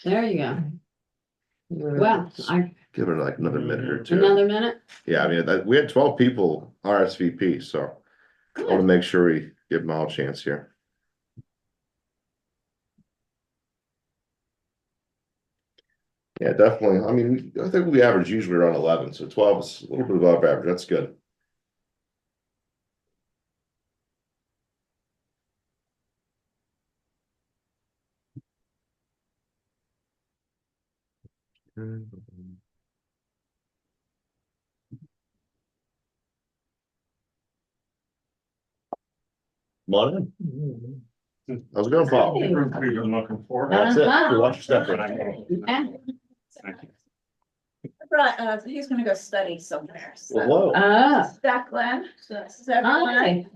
There you go. Well, Give it like another minute or two. another minute? Yeah, I mean, we had 12 people RSVP, so I want to Good. make sure we give them all a chance here. Yeah, definitely. I mean, I think we average usually around 11, so 12 is a little bit above average. That's good. Come on in. How's it going, Paul? Hey. You've been looking for. That's it. Uh-huh. You watch your step. Yeah. Thank you. He's gonna go study somewhere, so. Hello. Ah, Glenn. Is everyone? hi.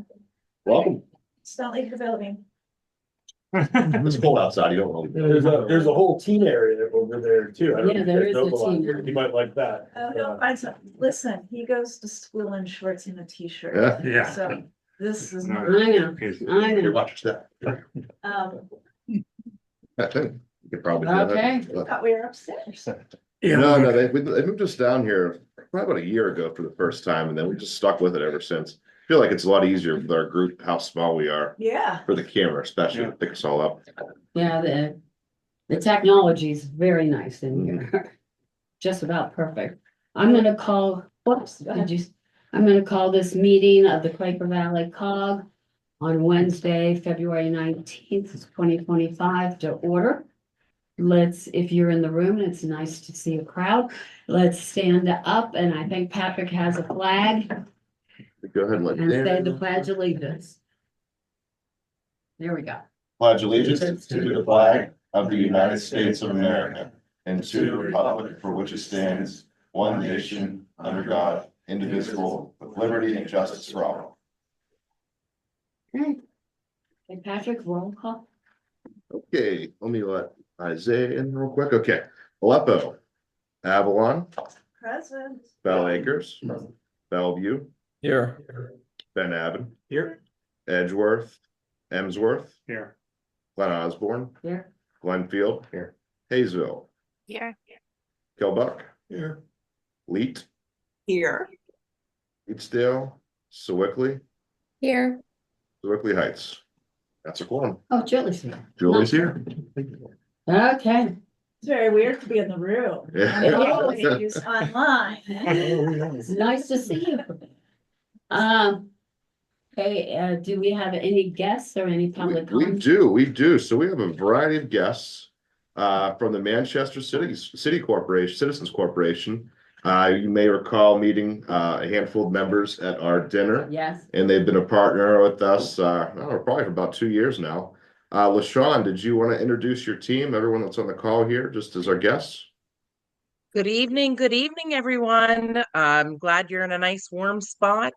Welcome. Just don't leave the building. It's cold outside. You don't want to. There's a whole teen area over there too. I don't Yeah, know if there you is guys know a the teen library. area. You might like that. Oh, he'll find some, listen, he goes to school in shorts and a t-shirt. Yeah. Yeah. So this is, I know, I You know. watch your step. um, I think you could probably. do that. Okay. thought we were upstairs. No, they moved us down here probably about a year ago for the first time, and then we just stuck with it ever since. I feel like it's a lot easier with our group, how small we are Yeah. for the camera, especially to pick us all up. Yeah, the technology is very nice in here. Just about perfect. I'm gonna call, whoops, I'm gonna call this meeting of the Quaker Valley COG on Wednesday, February 19th, 2025 to order. If you're in the room, it's nice to see a crowd. Let's stand up, and I think Patrick has a flag, Go ahead and let and say the Dan. pledge of allegiance. There we go. Pledge allegiance to the flag of the United States of America and to the republic for which it stands, one nation, under God, indivisible, with liberty and justice for all. Okay. Hey, Patrick, roll call. Okay, let me let Isaiah in real quick. Okay, Aleppo, Avalon, Present. Bell Acres, Bellevue, Here. Ben Abbott, Here. Edgeworth, Emsworth, Here. Glen Osborne, Here. Glenfield, here, Hayesville, Here. Kilbuck, Here. Leet, Here. Eatsdale, Sewickley, Here. Sewickley Heights. That's a quorum. Oh, Julie's here. Julie's here. Okay. It's very weird to be in the room. Yeah. Always online. It's nice to see you. Okay, do we have any guests or any public We comments? do. So we have a variety of guests from the Manchester City Corporation, Citizens Corporation. You may recall meeting a handful of members at our dinner. Yes. And they've been a partner with us, I don't know, probably for about 2 years now. LaShawn, did you want to introduce your team, everyone that's on the call here, just as our guests? Good evening, everyone. I'm glad you're in a nice warm spot.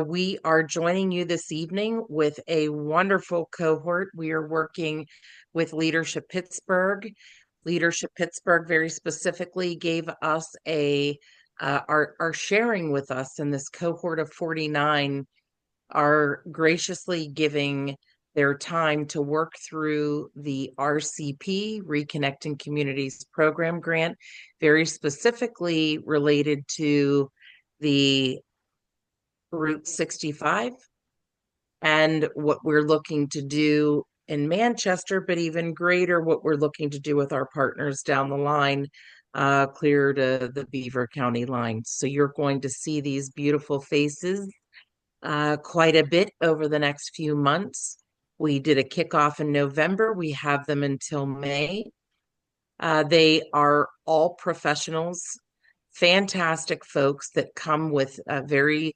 We are joining you this evening with a wonderful cohort. We are working with Leadership Pittsburgh. Leadership Pittsburgh very specifically gave us are sharing with us in this cohort of 49, are graciously giving their time to work through the RCP, Reconnecting Communities Program grant, very specifically related to the Route 65 and what we're looking to do in Manchester, but even greater, what we're looking to do with our partners down the line, clear to the Beaver County line. So you're going to see these beautiful faces quite a bit over the next few months. We did a kickoff in November. We have them until May. They are all professionals, fantastic folks that come with a very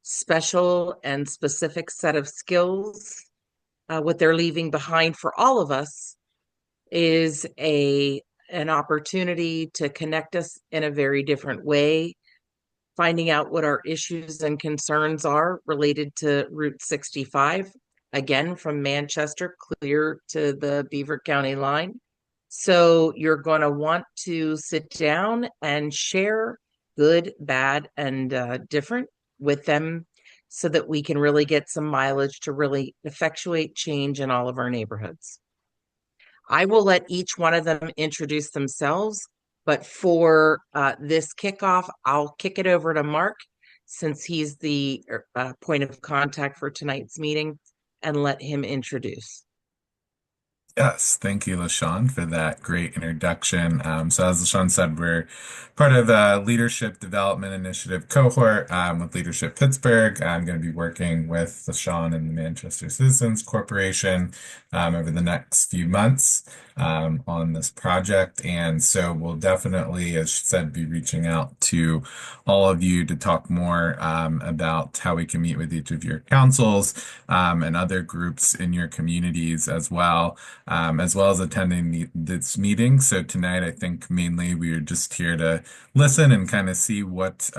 special and specific set of skills. What they're leaving behind for all of us is an opportunity to connect us in a very different way, finding out what our issues and concerns are related to Route 65, again, from Manchester clear to the Beaver County line. So you're going to want to sit down and share good, bad, and different with them so that we can really get some mileage to really effectuate change in all of our neighborhoods. I will let each one of them introduce themselves, but for this kickoff, I'll kick it over to Mark since he's the point of contact for tonight's meeting and let him introduce. Yes, thank you, LaShawn, for that great introduction. So as LaShawn said, we're part of the Leadership Development Initiative cohort with Leadership Pittsburgh. I'm going to be working with LaShawn and the Manchester Citizens Corporation over the next few months on this project. And so we'll definitely, as she said, be reaching out to all of you to talk more about how we can meet with each of your councils and other groups in your communities as well as attending this meeting. So tonight, I think mainly we are just here to listen and kind of see what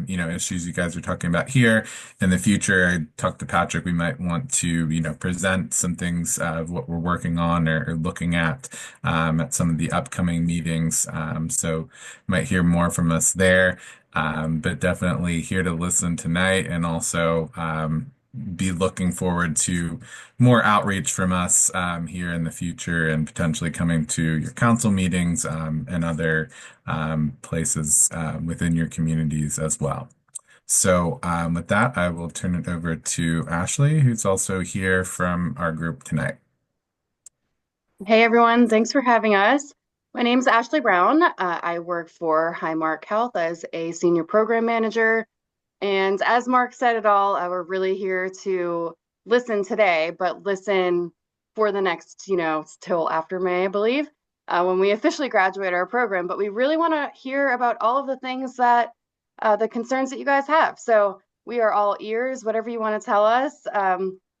issues you guys are talking about here. In the future, I talked to Patrick. We might want to present some things of what we're working on or looking at some of the upcoming meetings. So might hear more from us there. But definitely here to listen tonight and also be looking forward to more outreach from us here in the future and potentially coming to your council meetings and other places within your communities as well. So with that, I will turn it over to Ashley, who's also here from our group tonight. Hey everyone, thanks for having us. My name is Ashley Brown. I work for Highmark Health as a senior program manager. And as Mark said it all, we're really here to listen today, but listen for the next, till after May, I believe, when we officially graduate our program. But we really want to hear about all of the things that, the concerns that you guys have. So we are all ears, whatever you want to tell us.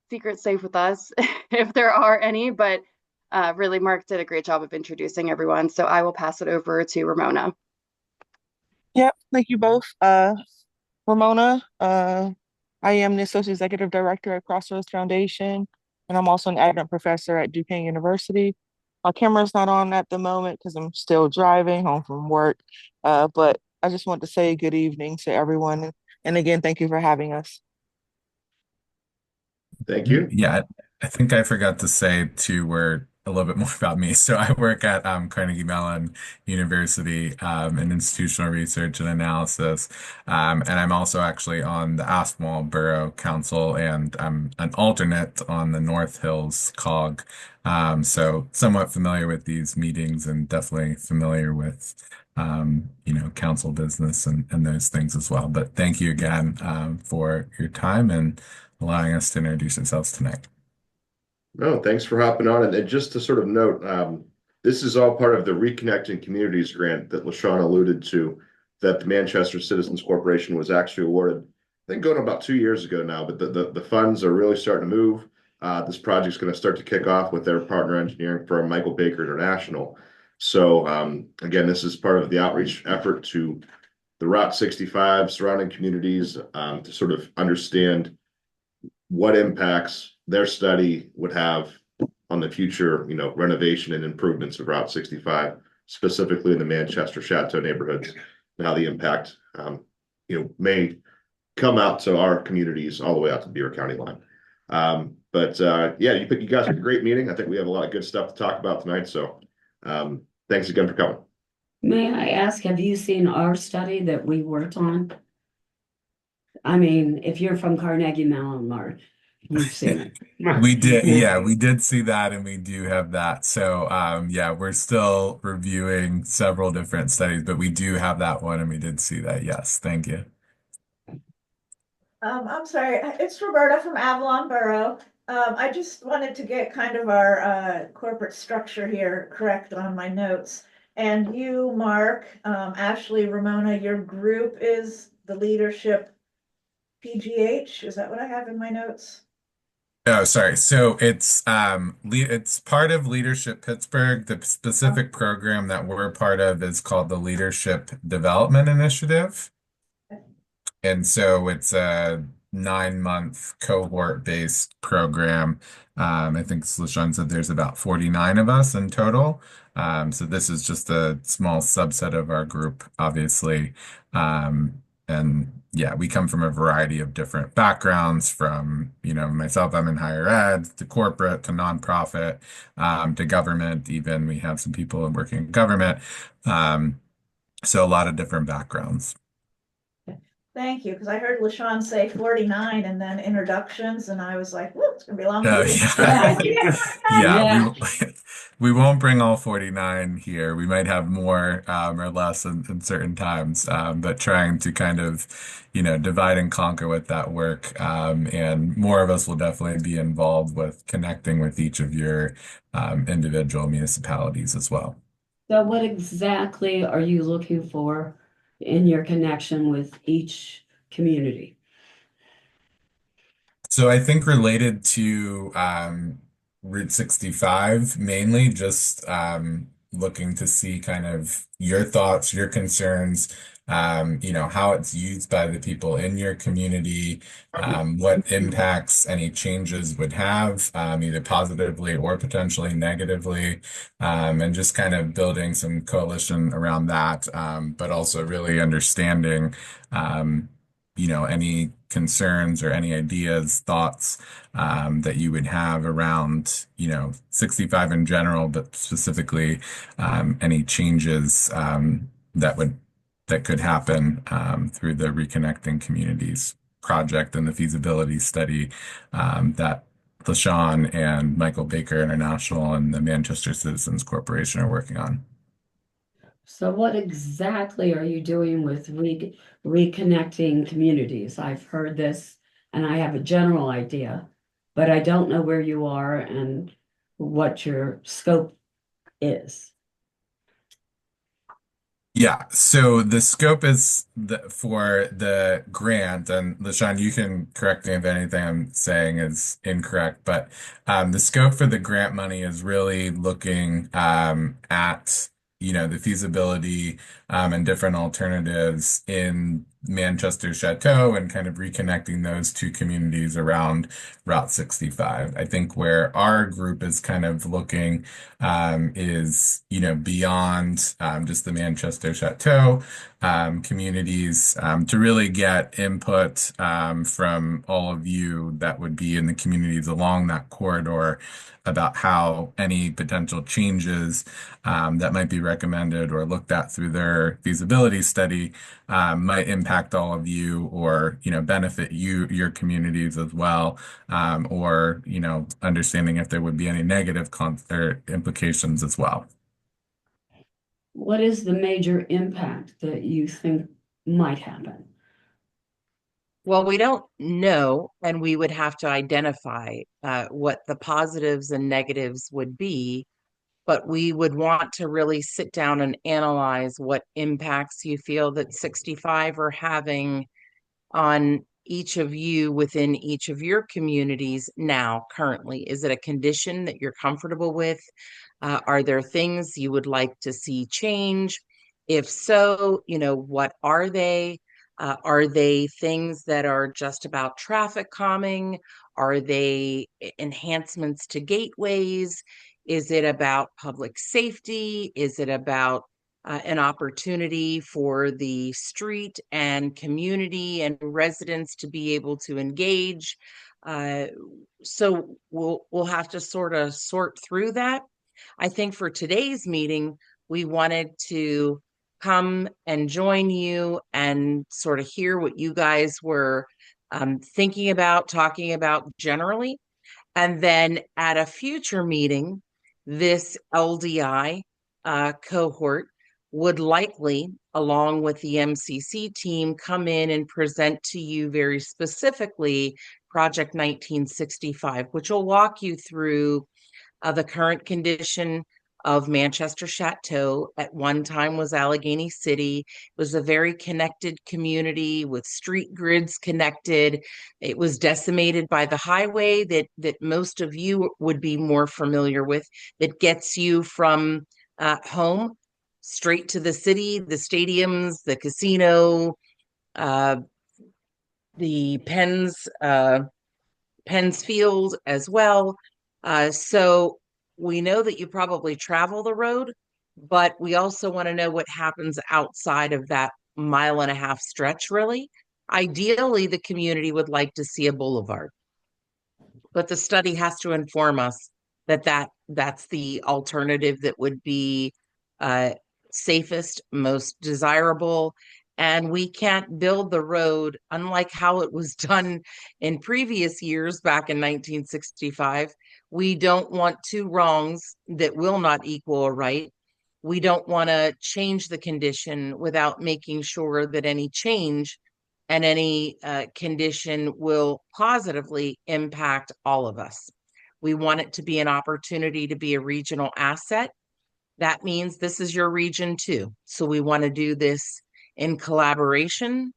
Secret safe with us if there are any, but really Mark did a great job of introducing everyone. So I will pass it over to Ramona. Yep, thank you both. Ramona, I am the Associate Executive Director at Crossroads Foundation, and I'm also an adjunct professor at Duquesne University. My camera's not on at the moment because I'm still driving home from work, but I just want to say good evening to everyone. And again, thank you for having us. Thank you. Yeah, I think I forgot to say too, we're a little bit more about me. So I work at Carnegie Mellon University in institutional research and analysis. And I'm also actually on the Aspinwall Borough Council, and I'm an alternate on the North Hills COG. So somewhat familiar with these meetings and definitely familiar with council business and those things as well. But thank you again for your time and allowing us to introduce ourselves tonight. No, thanks for hopping on. And just to sort of note, this is all part of the Reconnecting Communities grant that LaShawn alluded to, that the Manchester Citizens Corporation was actually awarded, I think going about 2 years ago now, but the funds are really starting to move. This project's going to start to kick off with their partner engineering firm, Michael Baker International. So again, this is part of the outreach effort to the Route 65 surrounding communities to sort of understand what impacts their study would have on the future, renovation and improvements of Route 65, specifically in the Manchester Chateau neighborhoods, and how the impact, may come out to our communities all the way out to the Beaver County line. Yeah, you guys had a great meeting. I think we have a lot of good stuff to talk about tonight. So thanks again for coming. May I ask, have you seen our study that we worked on? I mean, if you're from Carnegie Mellon, Mark, you've seen it. We did, yeah, we did see that, and we do have that. So, yeah, we're still reviewing several different studies, but we do have that one, and we did see that. Yes, thank you. I'm sorry, it's Roberta from Avalon Borough. I just wanted to get kind of our corporate structure here correct on my notes. And you, Mark, Ashley, Ramona, your group is the Leadership PGH. Is that what I have in my notes? Oh, sorry. So it's part of Leadership Pittsburgh. The specific program that we're part of is called the Leadership Development Initiative. And so it's a 9-month cohort-based program. I think LaShawn said there's about 49 of us in total. So this is just a small subset of our group, obviously. and yeah, we come from a variety of different backgrounds from, myself, I'm in higher ed, to corporate, to nonprofit, to government, even we have some people working in government. Um, so a lot of different backgrounds. Thank you, because I heard LaShawn say 49 and then introductions, and I was like, whoa, it's gonna be a long Oh meeting. yeah. Yeah, Yeah. we won't bring all 49 here. We might have more or less in certain times, but trying to kind of, divide and conquer with that work. And more of us will definitely be involved with connecting with each of your individual municipalities as well. So what exactly are you looking for in your connection with each community? So I think related to Route 65, mainly just looking to see kind of your thoughts, your concerns, how it's used by the people in your community, what impacts any changes would have, either positively or potentially negatively, and just kind of building some coalition around that, but also really understanding. Any concerns or any ideas, thoughts that you would have around, 65 in general, but specifically any changes that could happen through the Reconnecting Communities project and the feasibility study that LaShawn and Michael Baker International and the Manchester Citizens Corporation are working on. So what exactly are you doing with reconnecting communities? I've heard this and I have a general idea, but I don't know where you are and what your scope is. Yeah, so the scope is for the grant, and LaShawn, you can correct me if anything I'm saying is incorrect, but the scope for the grant money is really looking at, the feasibility and different alternatives in Manchester Chateau and kind of reconnecting those two communities around Route 65. I think where our group is kind of looking is, beyond just the Manchester Chateau communities to really get input from all of you that would be in the communities along that corridor about how any potential changes that might be recommended or looked at through their feasibility study might impact all of you or, benefit your communities as well, or, understanding if there would be any negative or implications as well. What is the major impact that you think might happen? Well, we don't know, and we would have to identify what the positives and negatives would be, but we would want to really sit down and analyze what impacts you feel that 65 are having on each of you within each of your communities now, currently. Is it a condition that you're comfortable with? Are there things you would like to see change? If so, what are they? Are they things that are just about traffic calming? Are they enhancements to gateways? Is it about public safety? Is it about an opportunity for the street and community and residents to be able to engage? Uh, so we'll have to sort of sort through that. I think for today's meeting, we wanted to come and join you and sort of hear what you guys were thinking about, talking about generally. And then at a future meeting, this LDI cohort would likely, along with the MCC team, come in and present to you very specifically Project 1965, which will walk you through the current condition of Manchester Chateau. At one time was Allegheny City. It was a very connected community with street grids connected. It was decimated by the highway that most of you would be more familiar with, that gets you from home straight to the city, the stadiums, the casino, uh, the Penn's Field as well. So we know that you probably travel the road, but we also want to know what happens outside of that mile-and-a-half stretch, really. Ideally, the community would like to see a boulevard, but the study has to inform us that that's the alternative that would be uh, safest, most desirable, and we can't build the road unlike how it was done in previous years back in 1965. We don't want two wrongs that will not equal a right. We don't want to change the condition without making sure that any change and any condition will positively impact all of us. We want it to be an opportunity to be a regional asset. That means this is your region too. So we want to do this in collaboration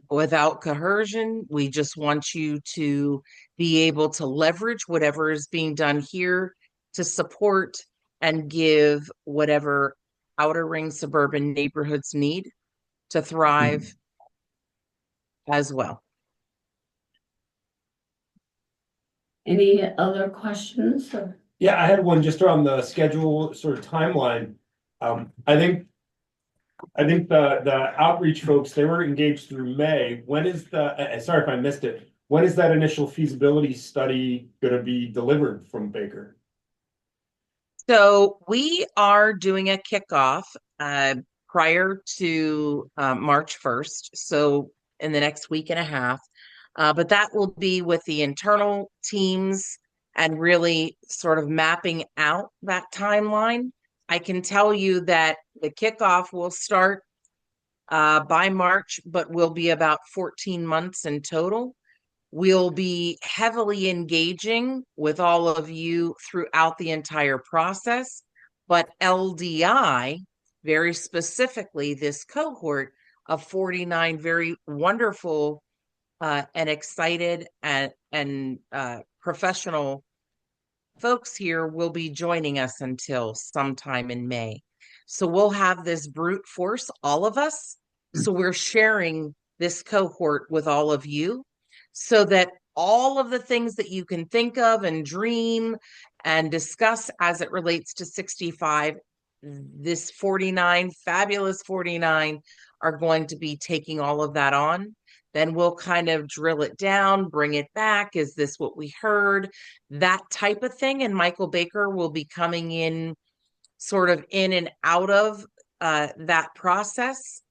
without coercion. We just want you to be able to leverage whatever is being done here to support and give whatever outer ring suburban neighborhoods need to thrive as well. Any other questions? Yeah, I had one just around the schedule sort of timeline. I think the outreach folks, they were engaged through May. When is sorry if I missed it. When is that initial feasibility study going to be delivered from Baker? So we are doing a kickoff prior to March 1st. So in the next week and a half. But that will be with the internal teams and really sort of mapping out that timeline. I can tell you that the kickoff will start by March, but will be about 14 months in total. We'll be heavily engaging with all of you throughout the entire process, but LDI, very specifically, this cohort of 49 very wonderful and excited and professional folks here will be joining us until sometime in May. So we'll have this brute force, all of us. So we're sharing this cohort with all of you so that all of the things that you can think of and dream and discuss as it relates to 65, this 49, fabulous 49, are going to be taking all of that on. Then we'll kind of drill it down, bring it back. Is this what we heard? That type of thing. And Michael Baker will be coming in sort of in and out of that process.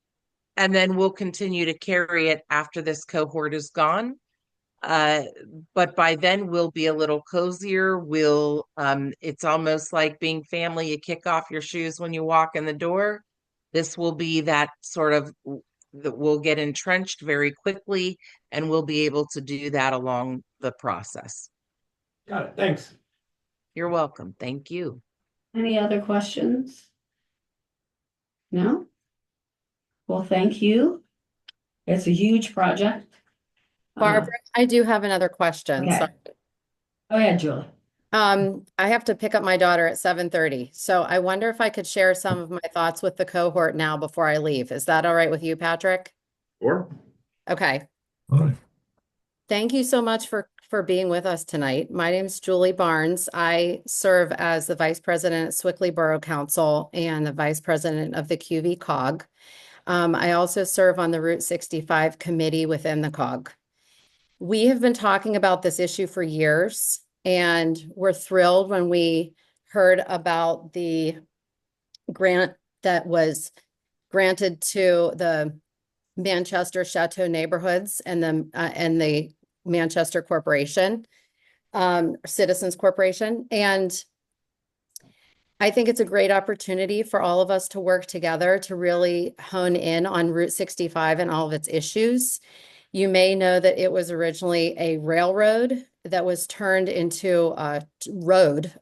And then we'll continue to carry it after this cohort is gone. But by then we'll be a little cozier. It's almost like being family. You kick off your shoes when you walk in the door. This will be that sort of that we'll get entrenched very quickly, and we'll be able to do that along the process. Got it. Thanks. You're welcome. Thank you. Any other questions? No? Well, thank you. It's a huge project. Barbara, I do have another question. Okay. Sorry. Go ahead, Julie. I have to pick up my daughter at 7:30. So I wonder if I could share some of my thoughts with the cohort now before I leave. Is that all right with you, Patrick? Sure. Okay. Totally. Thank you so much for being with us tonight. My name is Julie Barnes. I serve as the Vice President at Swickley Borough Council and the Vice President of the QV COG. I also serve on the Route 65 committee within the COG. We have been talking about this issue for years, and we're thrilled when we heard about the grant that was granted to the Manchester Chateau neighborhoods and the Manchester Corporation, Citizens Corporation. And I think it's a great opportunity for all of us to work together to really hone in on Route 65 and all of its issues. You may know that it was originally a railroad that was turned into a road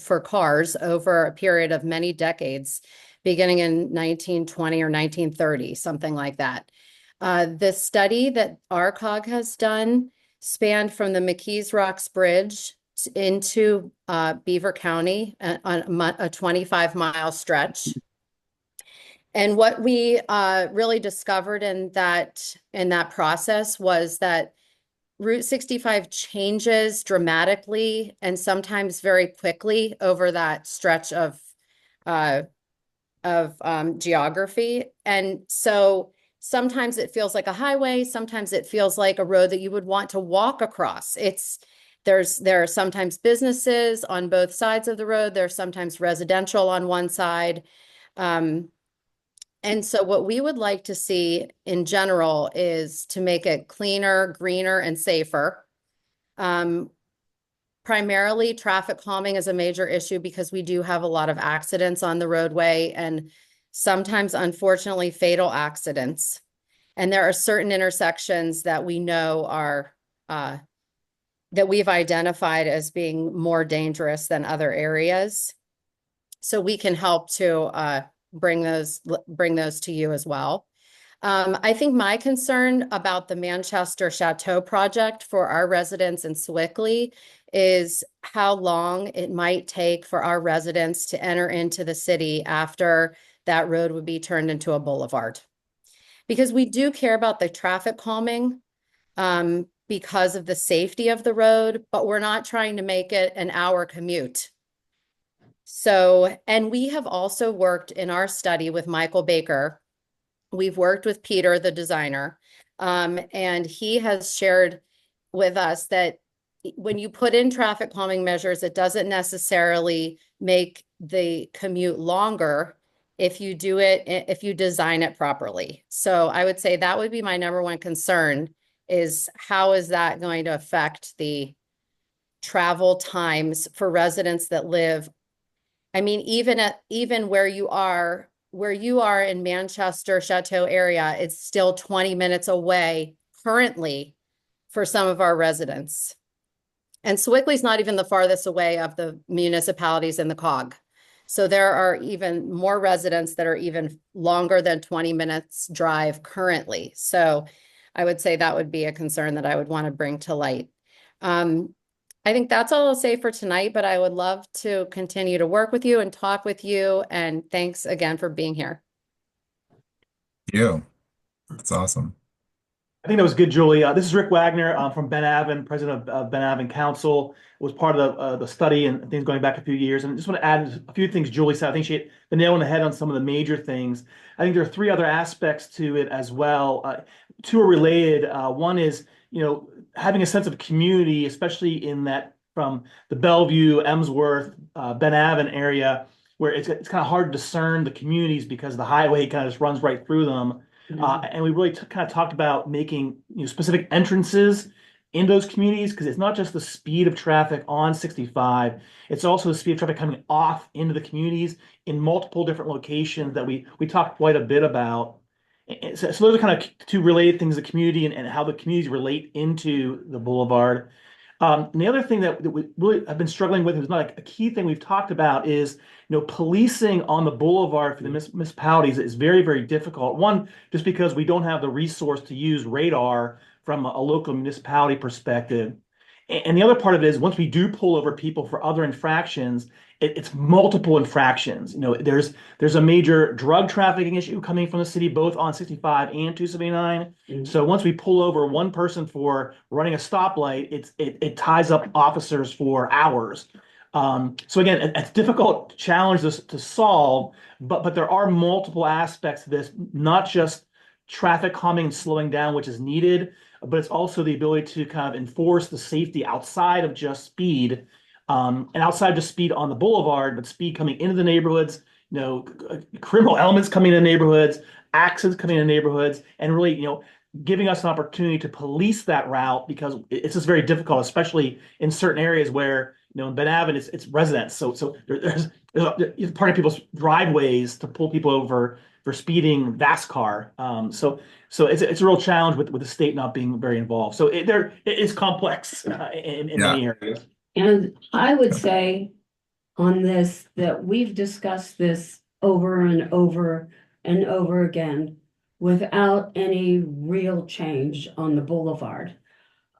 for cars over a period of many decades, beginning in 1920 or 1930, something like that. The study that our COG has done spanned from the McKees Rocks Bridge into Beaver County on a 25-mile stretch. And what we really discovered in that process was that Route 65 changes dramatically and sometimes very quickly over that stretch of geography. And so sometimes it feels like a highway, sometimes it feels like a road that you would want to walk across. There are sometimes businesses on both sides of the road. There's sometimes residential on one side. And so what we would like to see in general is to make it cleaner, greener, and safer. Primarily, traffic calming is a major issue because we do have a lot of accidents on the roadway and sometimes, unfortunately, fatal accidents. And there are certain intersections that we know are that we've identified as being more dangerous than other areas. So we can help to bring those to you as well. I think my concern about the Manchester Chateau project for our residents in Sewickley is how long it might take for our residents to enter into the city after that road would be turned into a boulevard. Because we do care about the traffic calming because of the safety of the road, but we're not trying to make it an hour commute. So, and we have also worked in our study with Michael Baker. We've worked with Peter, the designer, and he has shared with us that when you put in traffic calming measures, it doesn't necessarily make the commute longer if you design it properly. So I would say that would be my number one concern is how is that going to affect the travel times for residents that live. I mean, even where you are in Manchester Chateau area, it's still 20 minutes away currently for some of our residents. And Sewickley's not even the farthest away of the municipalities in the COG. So there are even more residents that are even longer than 20 minutes drive currently. So I would say that would be a concern that I would want to bring to light. I think that's all I'll say for tonight, but I would love to continue to work with you and talk with you. And thanks again for being here. You. That's awesome. I think that was good, Julie. This is Rick Wagner from Ben Avon, president of Ben Avon Council. Was part of the study and things going back a few years. And I just want to add a few things Julie said. I think she hit the nail on the head on some of the major things. I think there are three other aspects to it as well. Two are related. One is, having a sense of community, especially in that from the Bellevue, Emsworth, Ben Avon area, where it's kind of hard to discern the communities because the highway kind of just runs right through them. And we really kind of talked about making specific entrances in those communities because it's not just the speed of traffic on 65, it's also the speed of traffic coming off into the communities in multiple different locations that we talked quite a bit about. And so those are kind of two related things, the community and how the communities relate into the boulevard. And the other thing that we really have been struggling with, is not a key thing we've talked about, is policing on the boulevard for the municipalities is very, very difficult. One, just because we don't have the resource to use radar from a local municipality perspective. And the other part of it is once we do pull over people for other infractions, it's multiple infractions. There's a major drug trafficking issue coming from the city, both on 65 and 279. So once we pull over one person for running a stoplight, it ties up officers for hours. So again, it's a difficult challenge to solve, but there are multiple aspects to this, not just traffic calming and slowing down, which is needed, but it's also the ability to kind of enforce the safety outside of just speed, and outside just speed on the boulevard, but speed coming into the neighborhoods, criminal elements coming in neighborhoods, accidents coming in neighborhoods, and really, giving us an opportunity to police that route because it's just very difficult, especially in certain areas where, in Ben Avon, it's residents. So there's part of people's driveways to pull people over for speeding VASCAR. So it's a real challenge with the state not being very involved. So it is complex in many areas. And I would say on this that we've discussed this over and over and over again without any real change on the boulevard.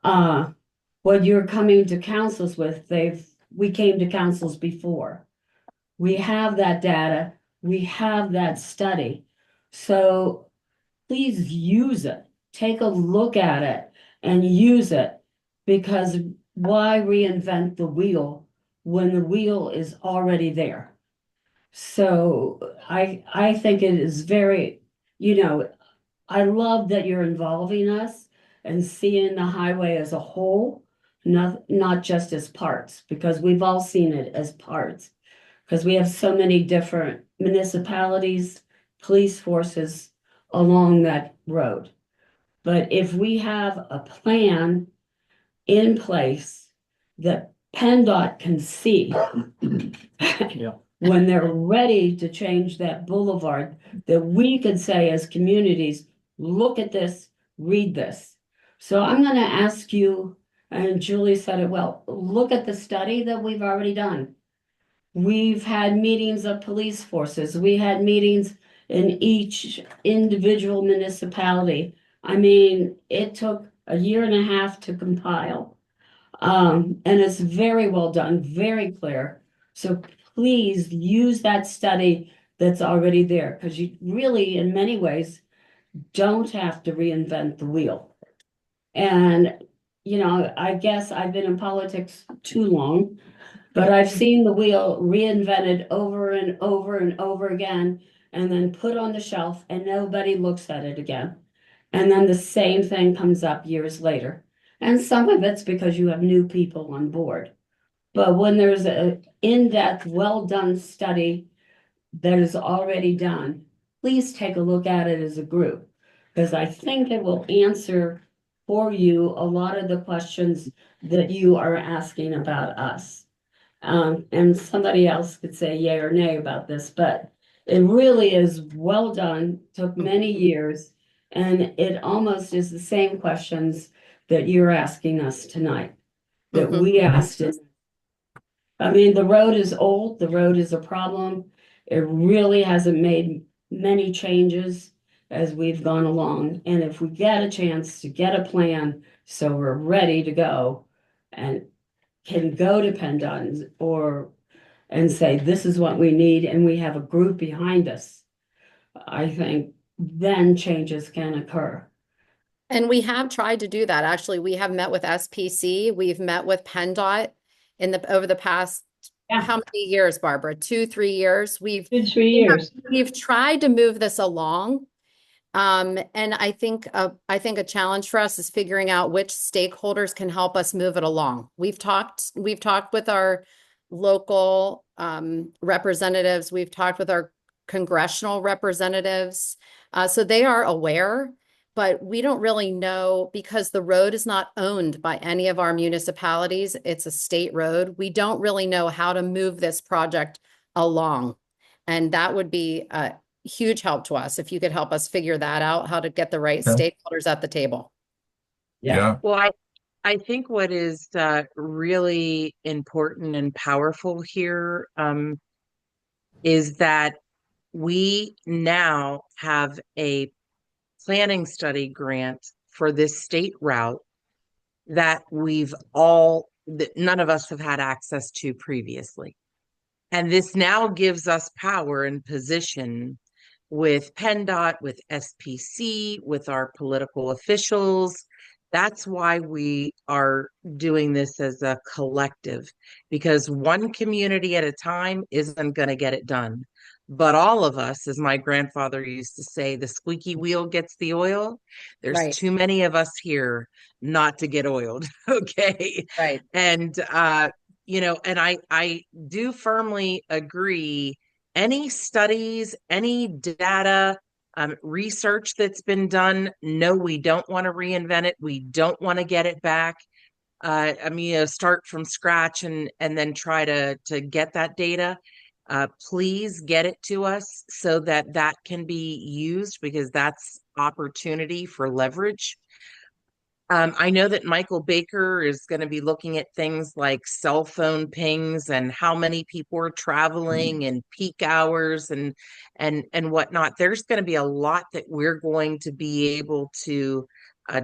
What you're coming to councils with, we came to councils before. We have that data, we have that study. So please use it. Take a look at it and use it, because why reinvent the wheel when the wheel is already there? So I think it is very, you know, I love that you're involving us and seeing the highway as a whole, not just as parts, because we've all seen it as parts. Because we have so many different municipalities, police forces along that road. But if we have a plan in place that PennDOT can see Yeah. when they're ready to change that boulevard, that we could say as communities, look at this, read this. So I'm gonna ask you, and Julie said it well, look at the study that we've already done. We've had meetings of police forces. We had meetings in each individual municipality. I mean, it took a year and a half to compile. And it's very well done, very clear. So please use that study that's already there, because you really, in many ways, don't have to reinvent the wheel. And, I guess I've been in politics too long, but I've seen the wheel reinvented over and over and over again, and then put on the shelf and nobody looks at it again. And then the same thing comes up years later. And some of it's because you have new people on board. But when there's a in-depth, well-done study that is already done, please take a look at it as a group. Because I think it will answer for you a lot of the questions that you are asking about us. And somebody else could say yay or nay about this, but it really is well done, took many years, and it almost is the same questions that you're asking us tonight, that Mhm. we asked it. I mean, the road is old, the road is a problem. It really hasn't made many changes as we've gone along. And if we get a chance to get a plan, so we're ready to go and can go to PennDOT and say, this is what we need, and we have a group behind us, I think then changes can occur. And we have tried to do that. Actually, we have met with SPC, we've met with PennDOT over the past, Yeah. how many years, Barbara? 2-3 years. Good 3 years. We've tried to move this along. And I think a challenge for us is figuring out which stakeholders can help us move it along. We've talked with our local representatives, we've talked with our congressional representatives. So they are aware, but we don't really know because the road is not owned by any of our municipalities. It's a state road. We don't really know how to move this project along. And that would be a huge help to us if you could help us figure that out, how to get the right Yeah. stakeholders at the table. Yeah. Well, I think what is really important and powerful here is that we now have a planning study grant for this state route that none of us have had access to previously. And this now gives us power and position with PennDOT, with SPC, with our political officials. That's why we are doing this as a collective, because one community at a time isn't going to get it done. But all of us, as my grandfather used to say, the squeaky wheel gets the oil. There's Right. too many of us here not to get oiled. Okay. Right. And, and I do firmly agree. Any studies, any data, research that's been done, no, we don't want to reinvent it. We don't want to get it back. Start from scratch and then try to get that data. Please get it to us so that can be used, because that's opportunity for leverage. I know that Michael Baker is going to be looking at things like cell phone pings and how many people are traveling and peak hours and whatnot. There's going to be a lot that we're going to be able to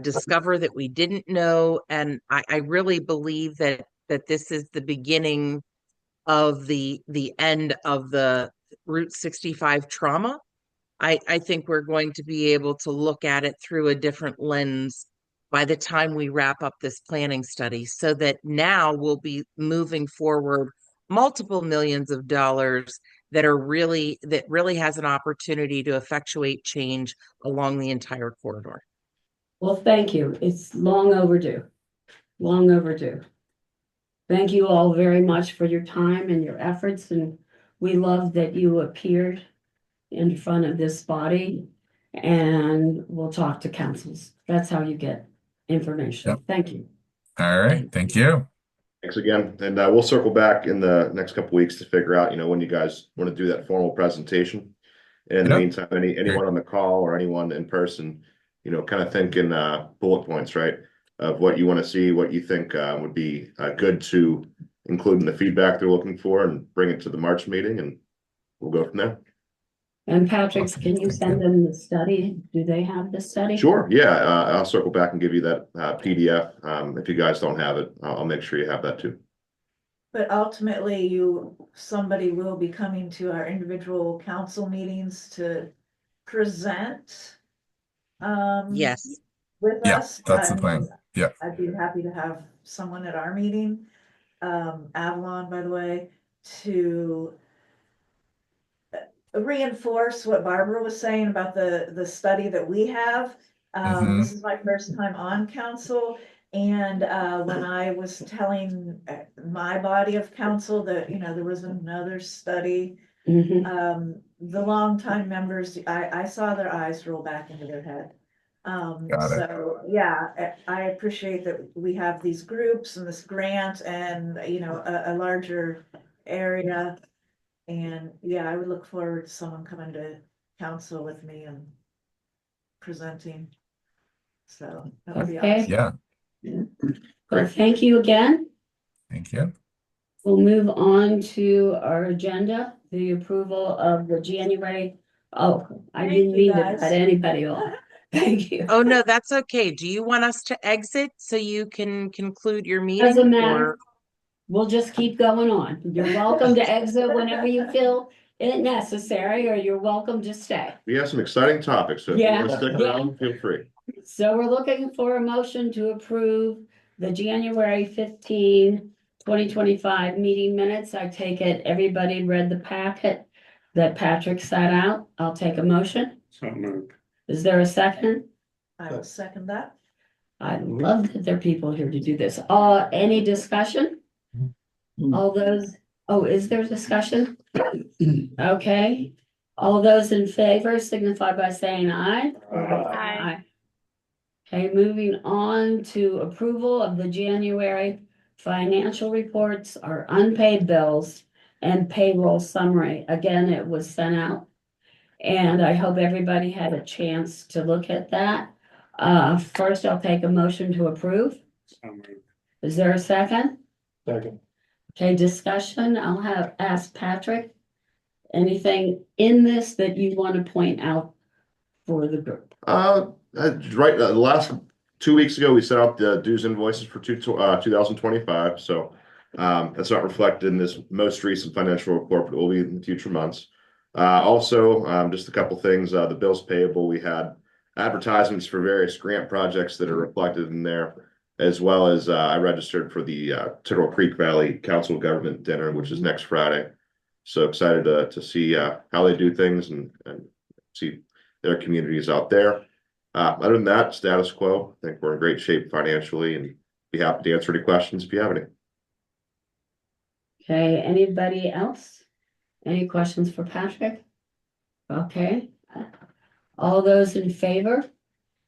discover that we didn't know, and I really believe that this is the beginning of the end of the Route 65 trauma. I think we're going to be able to look at it through a different lens by the time we wrap up this planning study, so that now we'll be moving forward multiple millions of dollars that really has an opportunity to effectuate change along the entire corridor. Well, thank you. It's long overdue. Long overdue. Thank you all very much for your time and your efforts, and we love that you appeared in front of this body, and we'll talk to councils. That's how you get information. Yep. Thank you. All right. Thank you. Thanks again, and we'll circle back in the next couple weeks to figure out, when you guys want to do that formal presentation. And in the Yep. meantime, anyone on the call or anyone in person, kind of think in bullet points, right? Of what you want to see, what you think would be good to include in the feedback they're looking for, and bring it to the March meeting, and we'll go from there. And Patrick, Awesome. can you Thank send them the study? Do they have the study? Sure. Yeah, I'll circle back and give you that PDF. If you guys don't have it, I'll make sure you have that too. But ultimately, somebody will be coming to our individual council meetings to present. Yes. With Yeah, us. that's the plan. Yeah. I'd be happy to have someone at our meeting, Avalon, by the way, to reinforce what Barbara was saying about the study that we have. This is my first time on council, and when I was telling my body of council that, there was another study, Mhm. the longtime members, I saw their eyes roll back into their head. Got it. So, yeah, I appreciate that we have these groups and this grant and, a larger area. And yeah, I would look forward to someone coming to council with me and presenting. So that would be Okay. awesome. Yeah. Well, thank you again. Thank you. We'll move on to our agenda, the approval of the January. Oh, I Thank didn't you, mean to guys. cut anybody off. Thank you. Oh, no, that's okay. Do you want us to exit so you can conclude your meeting? Doesn't matter. Or We'll just keep going on. You're welcome to exit whenever you feel it necessary, or you're welcome to stay. We have some exciting topics, so if you Yeah. want to stick around, feel free. So we're looking for a motion to approve the January 15, 2025 meeting minutes. I take it everybody read the packet that Patrick set out. I'll take a motion. So moved. Is there a second? I will second that. I love that there are people here to do this. Any discussion? All those, is there discussion? Okay. All those in favor signify by saying aye. Aye. Okay, moving on to approval of the January financial reports, our unpaid bills and payroll summary. Again, it was sent out. And I hope everybody had a chance to look at that. First, I'll take a motion to approve. So moved. Is there a second? Second. Okay, discussion. I'll ask Patrick. Anything in this that you want to point out for the group? Right, the last 2 weeks ago, we sent out the dues invoices for 2025, so that's not reflected in this most recent financial report, but it will be in future months. Also, just a couple things, the bills payable, we had advertisements for various grant projects that are reflected in there, as well as I registered for the Turtle Creek Valley Council of Government Dinner, which is next Friday. So excited to see how they do things and see their communities out there. Other than that, status quo. I think we're in great shape financially, and be happy to answer any questions if you have any. Okay, anybody else? Any questions for Patrick? Okay. All those in favor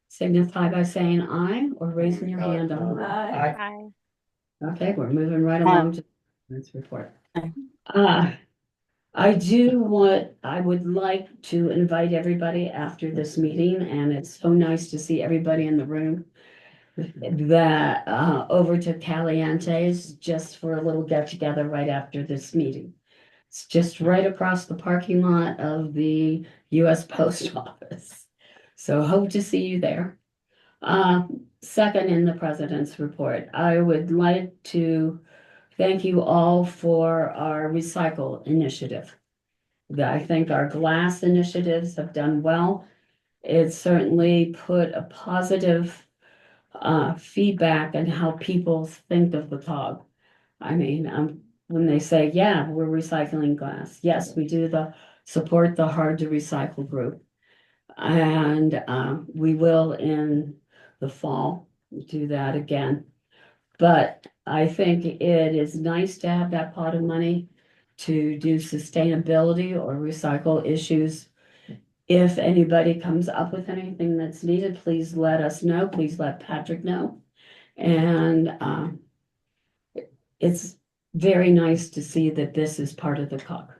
signify by saying aye or raising your hand on that. Aye. Okay, we're moving right along to this report. I would like to invite everybody after this meeting, and it's so nice to see everybody in the room. That over to Caliente's just for a little get together right after this meeting. It's just right across the parking lot of the US Post Office. So hope to see you there. Second in the president's report, I would like to thank you all for our recycle initiative. I think our glass initiatives have done well. It certainly put a positive feedback on how people think of the COG. I mean, when they say, yeah, we're recycling glass. Yes, we do support the hard to recycle group. And we will in the fall do that again. But I think it is nice to have that pot of money to do sustainability or recycle issues. If anybody comes up with anything that's needed, please let us know. Please let Patrick know. And it's very nice to see that this is part of the COG.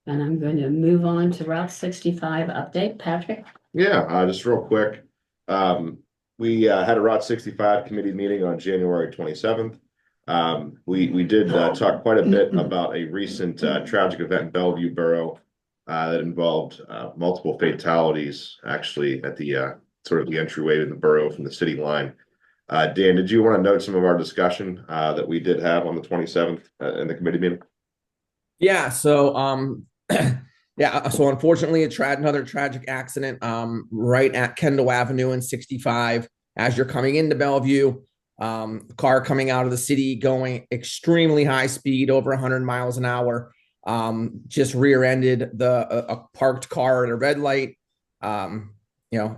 And I'm going to move on to Route 65 update. Patrick? Yeah, just real quick. We had a Route 65 committee meeting on January 27th. We did talk quite a bit about a recent tragic event in Bellevue Borough that involved multiple fatalities, actually, at the sort of the entryway to the borough from the city line. Dan, did you want to note some of our discussion that we did have on the 27th in the committee meeting? Yeah, so yeah, so unfortunately another tragic accident right at Kendall Avenue and 65 as you're coming into Bellevue. Car coming out of the city going extremely high speed, over 100 miles an hour. Just rear-ended a parked car at a red light.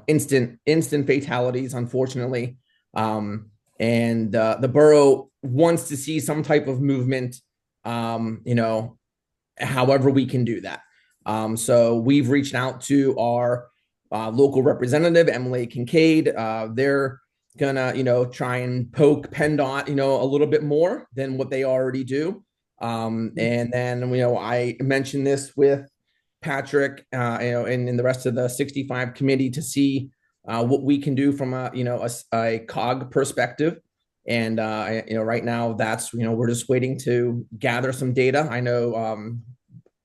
Instant fatalities, unfortunately. And the borough wants to see some type of movement, however we can do that. So we've reached out to our local representative, Emily Kincaid. They're gonna, try and poke PennDOT, a little bit more than what they already do. And then, I mentioned this with Patrick, and the rest of the 65 committee to see what we can do from a COG perspective. And right now that's we're just waiting to gather some data. I know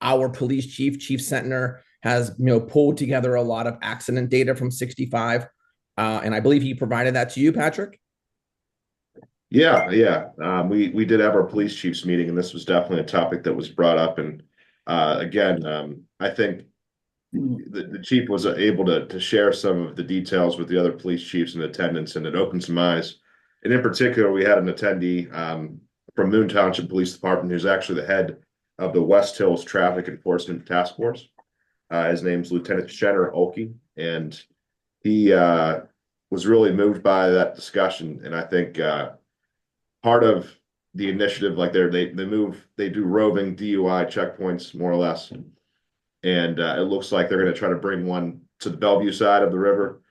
our police Chief Sentner, has pulled together a lot of accident data from 65, and I believe he provided that to you, Patrick. Yeah. We did have our police chiefs meeting, and this was definitely a topic that was brought up. And again, I think the chief was able to share some of the details with the other police chiefs in attendance, and it opened some eyes. And in particular, we had an attendee from Moon Township Police Department, who's actually the head of the West Hills Traffic Enforcement Task Force. His name's Lieutenant Jenner Olkey, and he was really moved by that discussion. And I think part of the initiative, like they do roving DUI checkpoints, more or less. And it looks like they're going to try to bring one to the Bellevue side of the river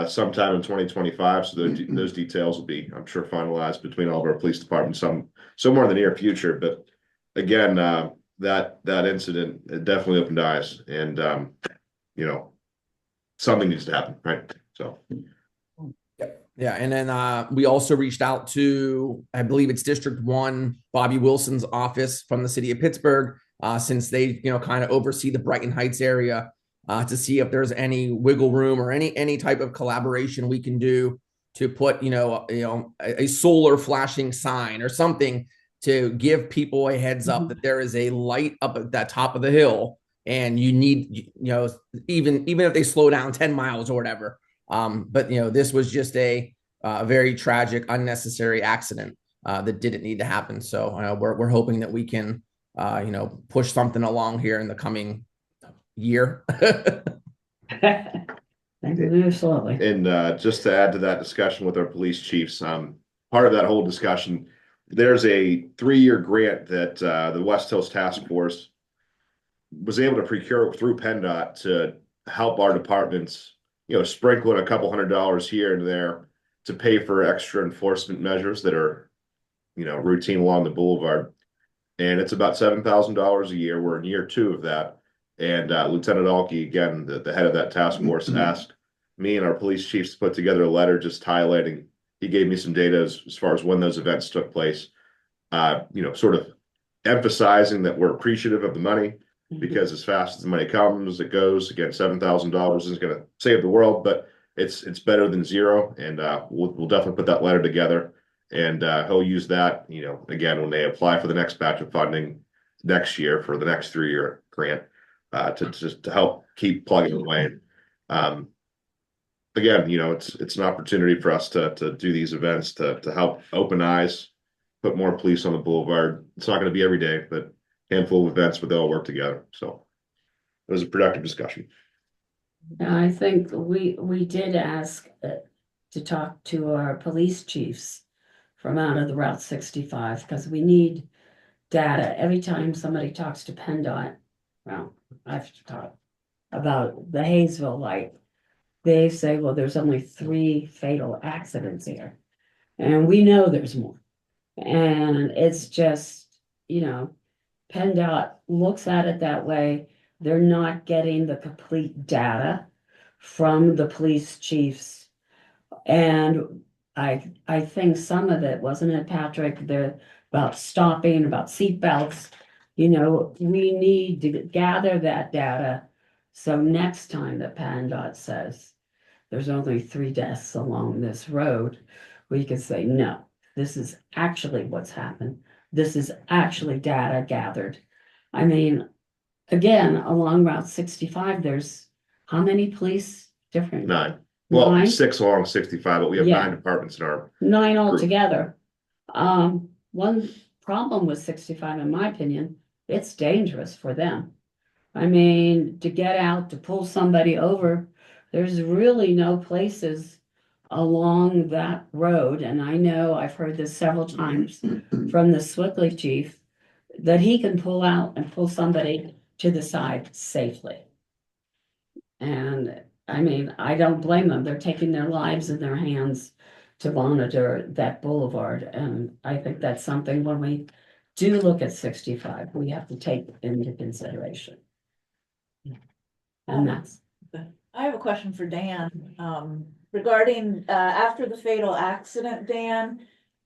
sometime in 2025. So those details will be, I'm sure, finalized between all of our police departments somewhere in the near future. But again, that incident, it definitely opened eyes, and something needs to happen, right? So. Yeah, and then we also reached out to, I believe it's District 1, Bobby Wilson's office from the city of Pittsburgh, since they, kind of oversee the Brighton Heights area, to see if there's any wiggle room or any type of collaboration we can do to put, a solar flashing sign or something to give people a heads up that there is a light up at that top of the hill, and you need, even if they slow down 10 miles or whatever. But this was just a very tragic, unnecessary accident that didn't need to happen. So we're hoping that we can, push something along here in the coming year. Slowly. And just to add to that discussion with our police chiefs, part of that whole discussion, there's a 3-year grant that the West Hills Task Force was able to procure through PennDOT to help our departments, sprinkle in a couple $100 here and there to pay for extra enforcement measures that are, routine along the boulevard. And it's about $7,000 a year. We're in year 2 of that. And Lieutenant Alkey, again, the head of that task force, asked me and our police chiefs to put together a letter just highlighting. He gave me some data as far as when those events took place, sort of emphasizing that we're appreciative of the money, because as fast as the money comes, it goes. Again, $7,000 isn't going to save the world, but it's better than zero. And we'll definitely put that letter together, and he'll use that, again, when they apply for the next batch of funding next year for the next 3-year grant, to help keep plugging away. Again, it's an opportunity for us to do these events to help open eyes put more police on the boulevard. It's not going to be every day, but handful of events, but they all work together. So it was a productive discussion. I think we did ask to talk to our police chiefs from out of the Route 65 because we need data. Every time somebody talks to PennDOT, well, I've talked about the Hayesville light, they say, well, there's only 3 fatal accidents here. And we know there's more. And it's just, PennDOT looks at it that way. They're not getting the complete data from the police chiefs. And I think some of it, wasn't it, Patrick, about stopping, about seatbelts. We need to gather that data. So next time that PennDOT says there's only 3 deaths along this road, we could say, no, this is actually what's happened. This is actually data gathered. I mean, again, along Route 65, there's how many police different? 9. Well, 9? 6 along 65, but we have Yeah. 9 departments in our 9 group. altogether. One problem with 65, in my opinion, it's dangerous for them. I mean, to get out to pull somebody over, there's really no places along that road. And I know I've heard this several times from the Swickley chief that he can pull out and pull somebody to the side safely. And I mean, I don't blame them. They're taking their lives in their hands to monitor that boulevard. And I think that's something when we do look at 65, we have to take into consideration. And that's. I have a question for Dan, regarding, after the fatal accident, Dan.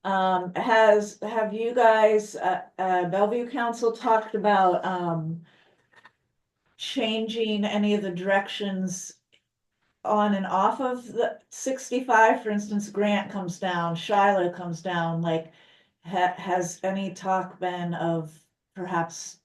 Have you guys, Bellevue Council talked about, changing any of the directions on and off of the 65? For instance, Grant comes down, Shiloh comes down, like, has any talk been of perhaps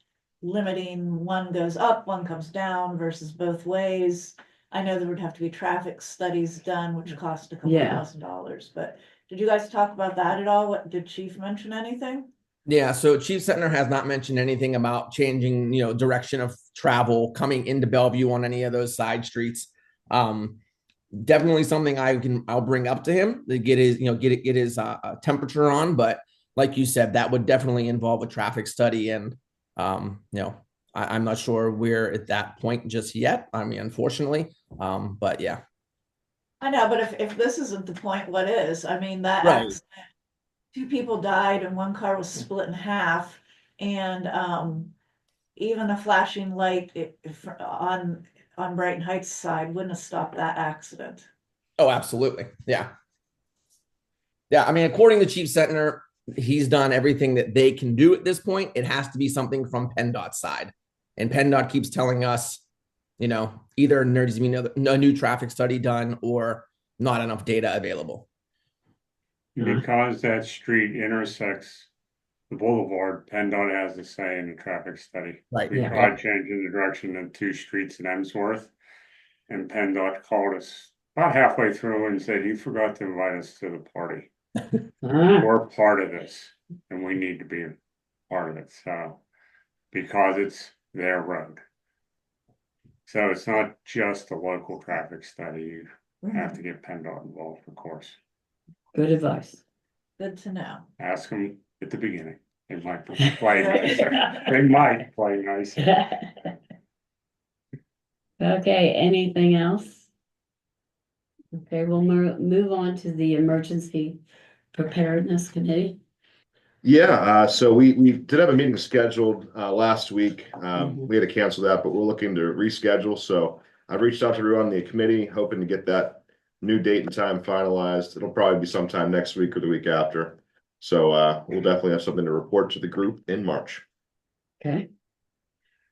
limiting, one goes up, one comes down versus both ways? I know there would have to be traffic studies done, which cost a couple $1,000, but did you guys talk about that at all? What, did Chief mention anything? Yeah, so Chief Sentner has not mentioned anything about changing, direction of travel coming into Bellevue on any of those side streets. Definitely something I'll bring up to him to get his, get his temperature on. But like you said, that would definitely involve a traffic study, and I'm not sure we're at that point just yet. I mean, unfortunately, but yeah. I know, but if this isn't the point, what is? I mean, that Right. accident, 2 people died and 1 car was split in half, and even a flashing light on Brighton Heights side wouldn't have stopped that accident. Oh, absolutely. Yeah. Yeah. I mean, according to Chief Sentner, he's done everything that they can do at this point. It has to be something from PennDOT's side. And PennDOT keeps telling us, either there needs to be a new traffic study done or not enough data available. Because that street intersects the boulevard, PennDOT has a say in the traffic study. Right. We Yeah. tried changing the direction of 2 streets in Emsworth, and PennDOT called us about halfway through and said, "You forgot to invite us to the party. We're part of this, and we need to be a part of it." So, because it's their road. So it's not just a local traffic study. You have to get PennDOT involved, of course. Good advice. Good to know. Ask them at the beginning. They might play nicer. They might play nicer. Okay, anything else? Okay, we'll move on to the Emergency Preparedness Committee. Yeah, so we did have a meeting scheduled last week. We had to cancel that, but we're looking to reschedule. So I've reached out to everyone on the committee, hoping to get that new date and time finalized. It'll probably be sometime next week or the week after. So we'll definitely have something to report to the group in March. Okay.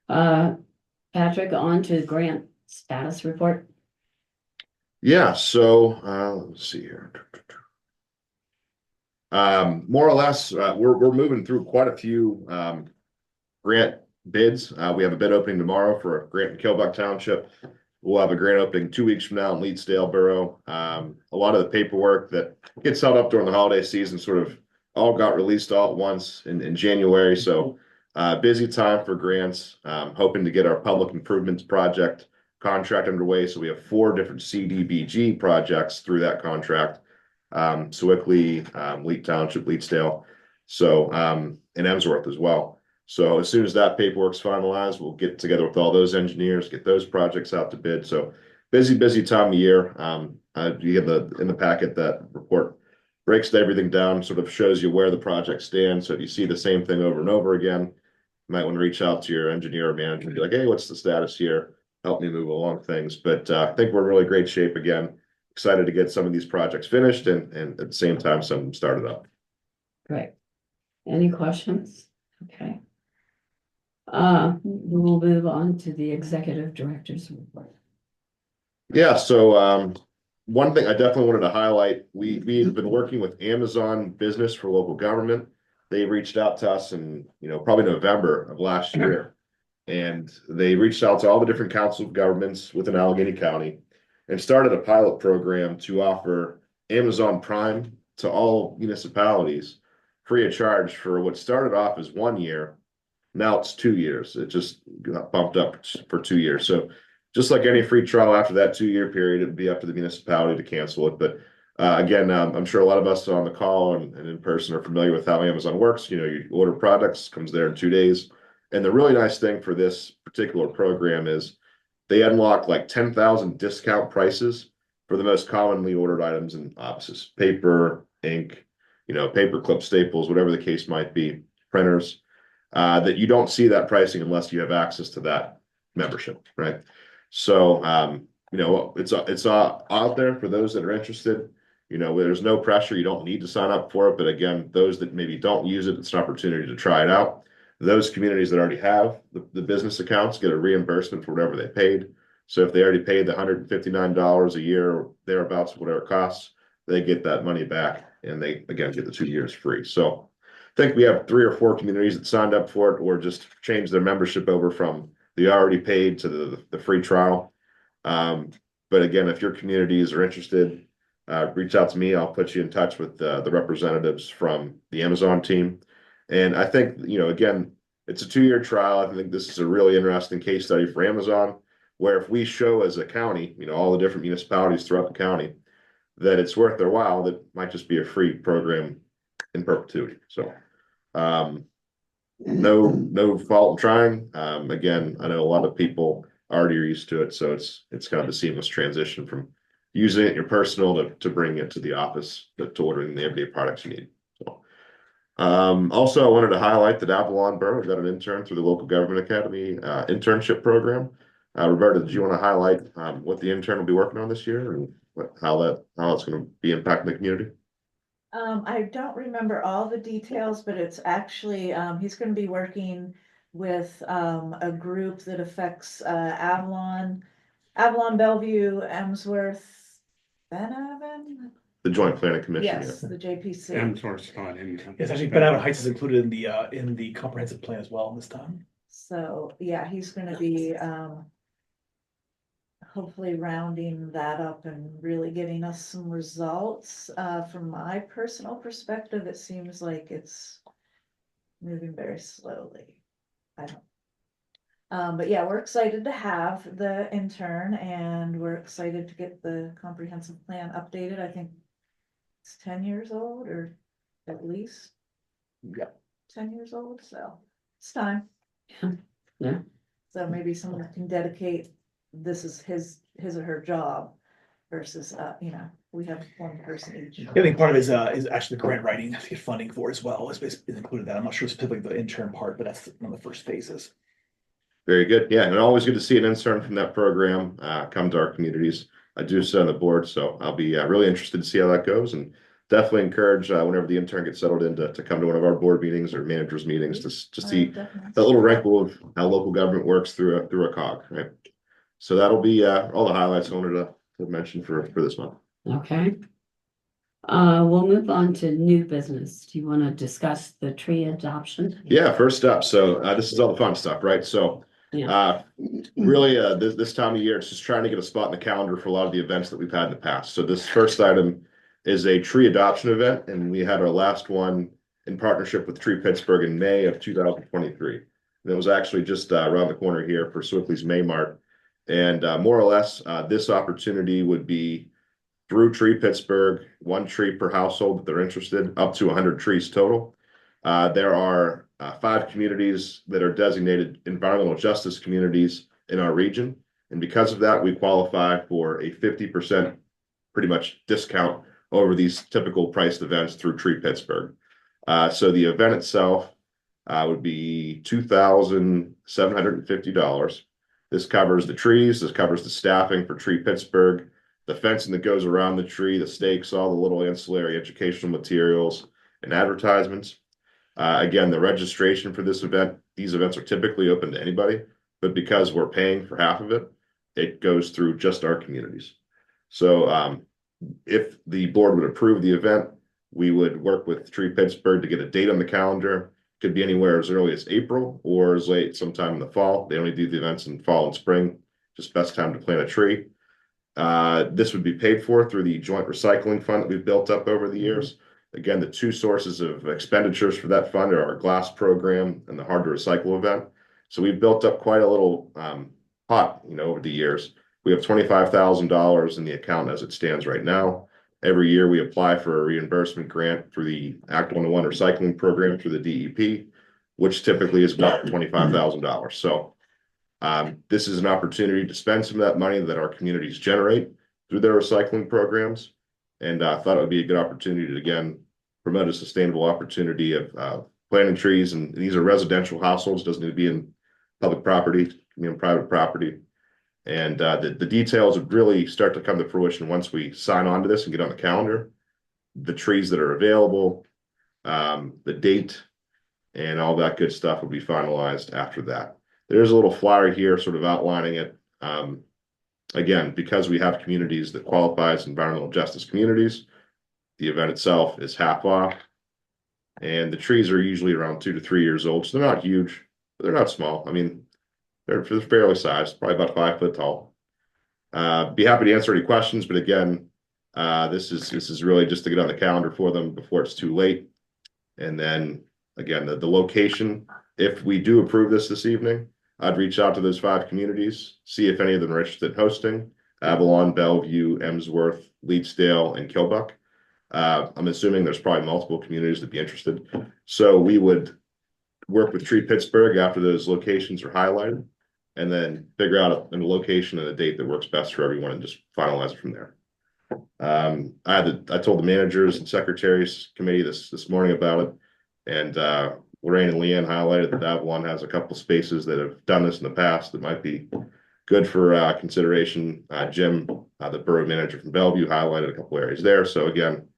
Patrick, on to grant status report. Yeah, so let's see here. More or less, we're moving through quite a few grant bids. We have a bid opening tomorrow for a grant in Killbuck Township. We'll have a grant opening 2 weeks from now in Leedsdale Borough. A lot of the paperwork that gets held up during the holiday season sort of all got released all at once in January. So busy time for grants. Hoping to get our public improvements project contract underway. So we have 4 different CDBG projects through that contract. Sewickley, Leek Township, Leetsdale, so and Emsworth as well. So as soon as that paperwork's finalized, we'll get together with all those engineers, get those projects out to bid. So busy time of year. You get in the packet, that report breaks everything down, sort of shows you where the project stands. So if you see the same thing over and over again, you might want to reach out to your engineer or manager and be like, hey, what's the status here? Help me move along things. But I think we're in really great shape again. Excited to get some of these projects finished and at the same time, some of them started up. Great. Any questions? Okay. We'll move on to the executive director's report. Yeah, so one thing I definitely wanted to highlight, we've been working with Amazon Business for Local Government. They reached out to us in, probably November of last year. And they reached out to all the different council of governments within Allegheny County and started a pilot program to offer Amazon Prime to all municipalities free of charge for what started off as 1 year. Now it's 2 years. It just got bumped up for 2 years. So just like any free trial after that 2-year period, it'd be up to the municipality to cancel it. But again, I'm sure a lot of us on the call and in person are familiar with how Amazon works. You order products, comes there in 2 days. And the really nice thing for this particular program is they unlock like 10,000 discount prices for the most commonly ordered items in offices: paper, ink, paper clip, staples, whatever the case might be, printers, that you don't see that pricing unless you have access to that membership, right? So, it's out there for those that are interested. There's no pressure. You don't need to sign up for it. But again, those that maybe don't use it, it's an opportunity to try it out. Those communities that already have the business accounts get a reimbursement for whatever they paid. So if they already paid the $159 a year or thereabouts, whatever it costs, they get that money back and they, again, get the 2 years free. So I think we have 3 or 4 communities that signed up for it or just changed their membership over from the already paid to the free trial. But again, if your communities are interested, reach out to me. I'll put you in touch with the representatives from the Amazon team. And I think, again, it's a 2-year trial. I think this is a really interesting case study for Amazon, where if we show as a county, all the different municipalities throughout the county, that it's worth their while, that might just be a free program in perpetuity. So no fault in trying. Again, I know a lot of people already are used to it. So it's kind of a seamless transition from using it in your personal to bring it to the office, to ordering the everyday products you need. So also, I wanted to highlight that Avalon Borough got an intern through the Local Government Academy internship program. Roberta, did you want to highlight what the intern will be working on this year and how it's going to be impacting the community? I don't remember all the details, but it's actually he's going to be working with a group that affects Avalon, Bellevue, Emsworth, Ben Avon. The Joint Planning Commission. Yes, Yeah. the JPC. Emsworth's not in. Yes, actually, Ben Avon Heights is included in the comprehensive plan as well this time. So yeah, he's going to be hopefully rounding that up and really getting us some results. From my personal perspective, it seems like it's moving very slowly. But yeah, we're excited to have the intern and we're excited to get the comprehensive plan updated. I think it's 10 years old or at least 10 years old. So it's time. Yeah. So maybe someone can dedicate, this is his or her job versus, we have one person each. I think part of it is actually the grant writing to get funding for as well is included that. I'm not sure specifically the intern part, but that's one of the first phases. Very good. Yeah, and always good to see an intern from that program come to our communities. I do sit on the board, so I'll be really interested to see how that goes, and definitely encourage whenever the intern gets settled in to come to one of our board meetings or managers meetings to see that little wrinkle of how local government works through a cog, right? So that'll be all the highlights I wanted to mention for this month. Okay. We'll move on to new business. Do you want to discuss the tree adoption? Yeah, first up. So this is all the fun stuff, right? So really this time of year, it's just trying to get a spot in the calendar for a lot of the events that we've had in the past. So this first item is a tree adoption event, and we had our last one in partnership with Tree Pittsburgh in May of 2023. And it was actually just around the corner here for Swickley's May Mart. And more or less, this opportunity would be through Tree Pittsburgh, 1 tree per household that they're interested, up to 100 trees total. There are 5 communities that are designated environmental justice communities in our region. And because of that, we qualify for a 50% pretty much discount over these typical priced events through Tree Pittsburgh. So the event itself would be $2,750. This covers the trees, this covers the staffing for Tree Pittsburgh, the fencing that goes around the tree, the stakes, all the little ancillary educational materials and advertisements. Again, the registration for this event, these events are typically open to anybody, but because we're paying for half of it, it goes through just our communities. So if the board would approve the event, we would work with Tree Pittsburgh to get a date on the calendar. Could be anywhere as early as April or as late sometime in the fall. They only do the events in fall and spring, just best time to plant a tree. This would be paid for through the joint recycling fund that we've built up over the years. Again, the 2 sources of expenditures for that fund are our glass program and the hard to recycle event. So we've built up quite a little pot, over the years. We have $25,000 in the account as it stands right now. Every year we apply for a reimbursement grant through the Act 101 recycling program through the DEP, which typically is about $25,000. So this is an opportunity to spend some of that money that our communities generate through their recycling programs. And I thought it would be a good opportunity to, again, promote a sustainable opportunity of planting trees. And these are residential households, doesn't need to be in public property, can be on private property. And the details would really start to come to fruition once we sign on to this and get on the calendar. The trees that are available, the date, and all that good stuff will be finalized after that. There's a little flyer here sort of outlining it. Again, because we have communities that qualify as environmental justice communities, the event itself is half off. And the trees are usually around 2 to 3 years old, so they're not huge, but they're not small. I mean, they're fairly sized, probably about 5 foot tall. Be happy to answer any questions, but again, this is really just to get on the calendar for them before it's too late. And then again, the location, if we do approve this evening, I'd reach out to those 5 communities, see if any of them are interested in hosting: Avalon, Bellevue, Emsworth, Leedsdale, and Kilbuck. I'm assuming there's probably multiple communities that'd be interested. So we would work with Tree Pittsburgh after those locations are highlighted, and then figure out a location and a date that works best for everyone and just finalize it from there. I told the managers and secretaries committee this morning about it, and Lorraine and Leanne highlighted that Avalon has a couple spaces that have done this in the past that might be good for consideration. Jim, the borough manager from Bellevue, highlighted a couple areas there. So again,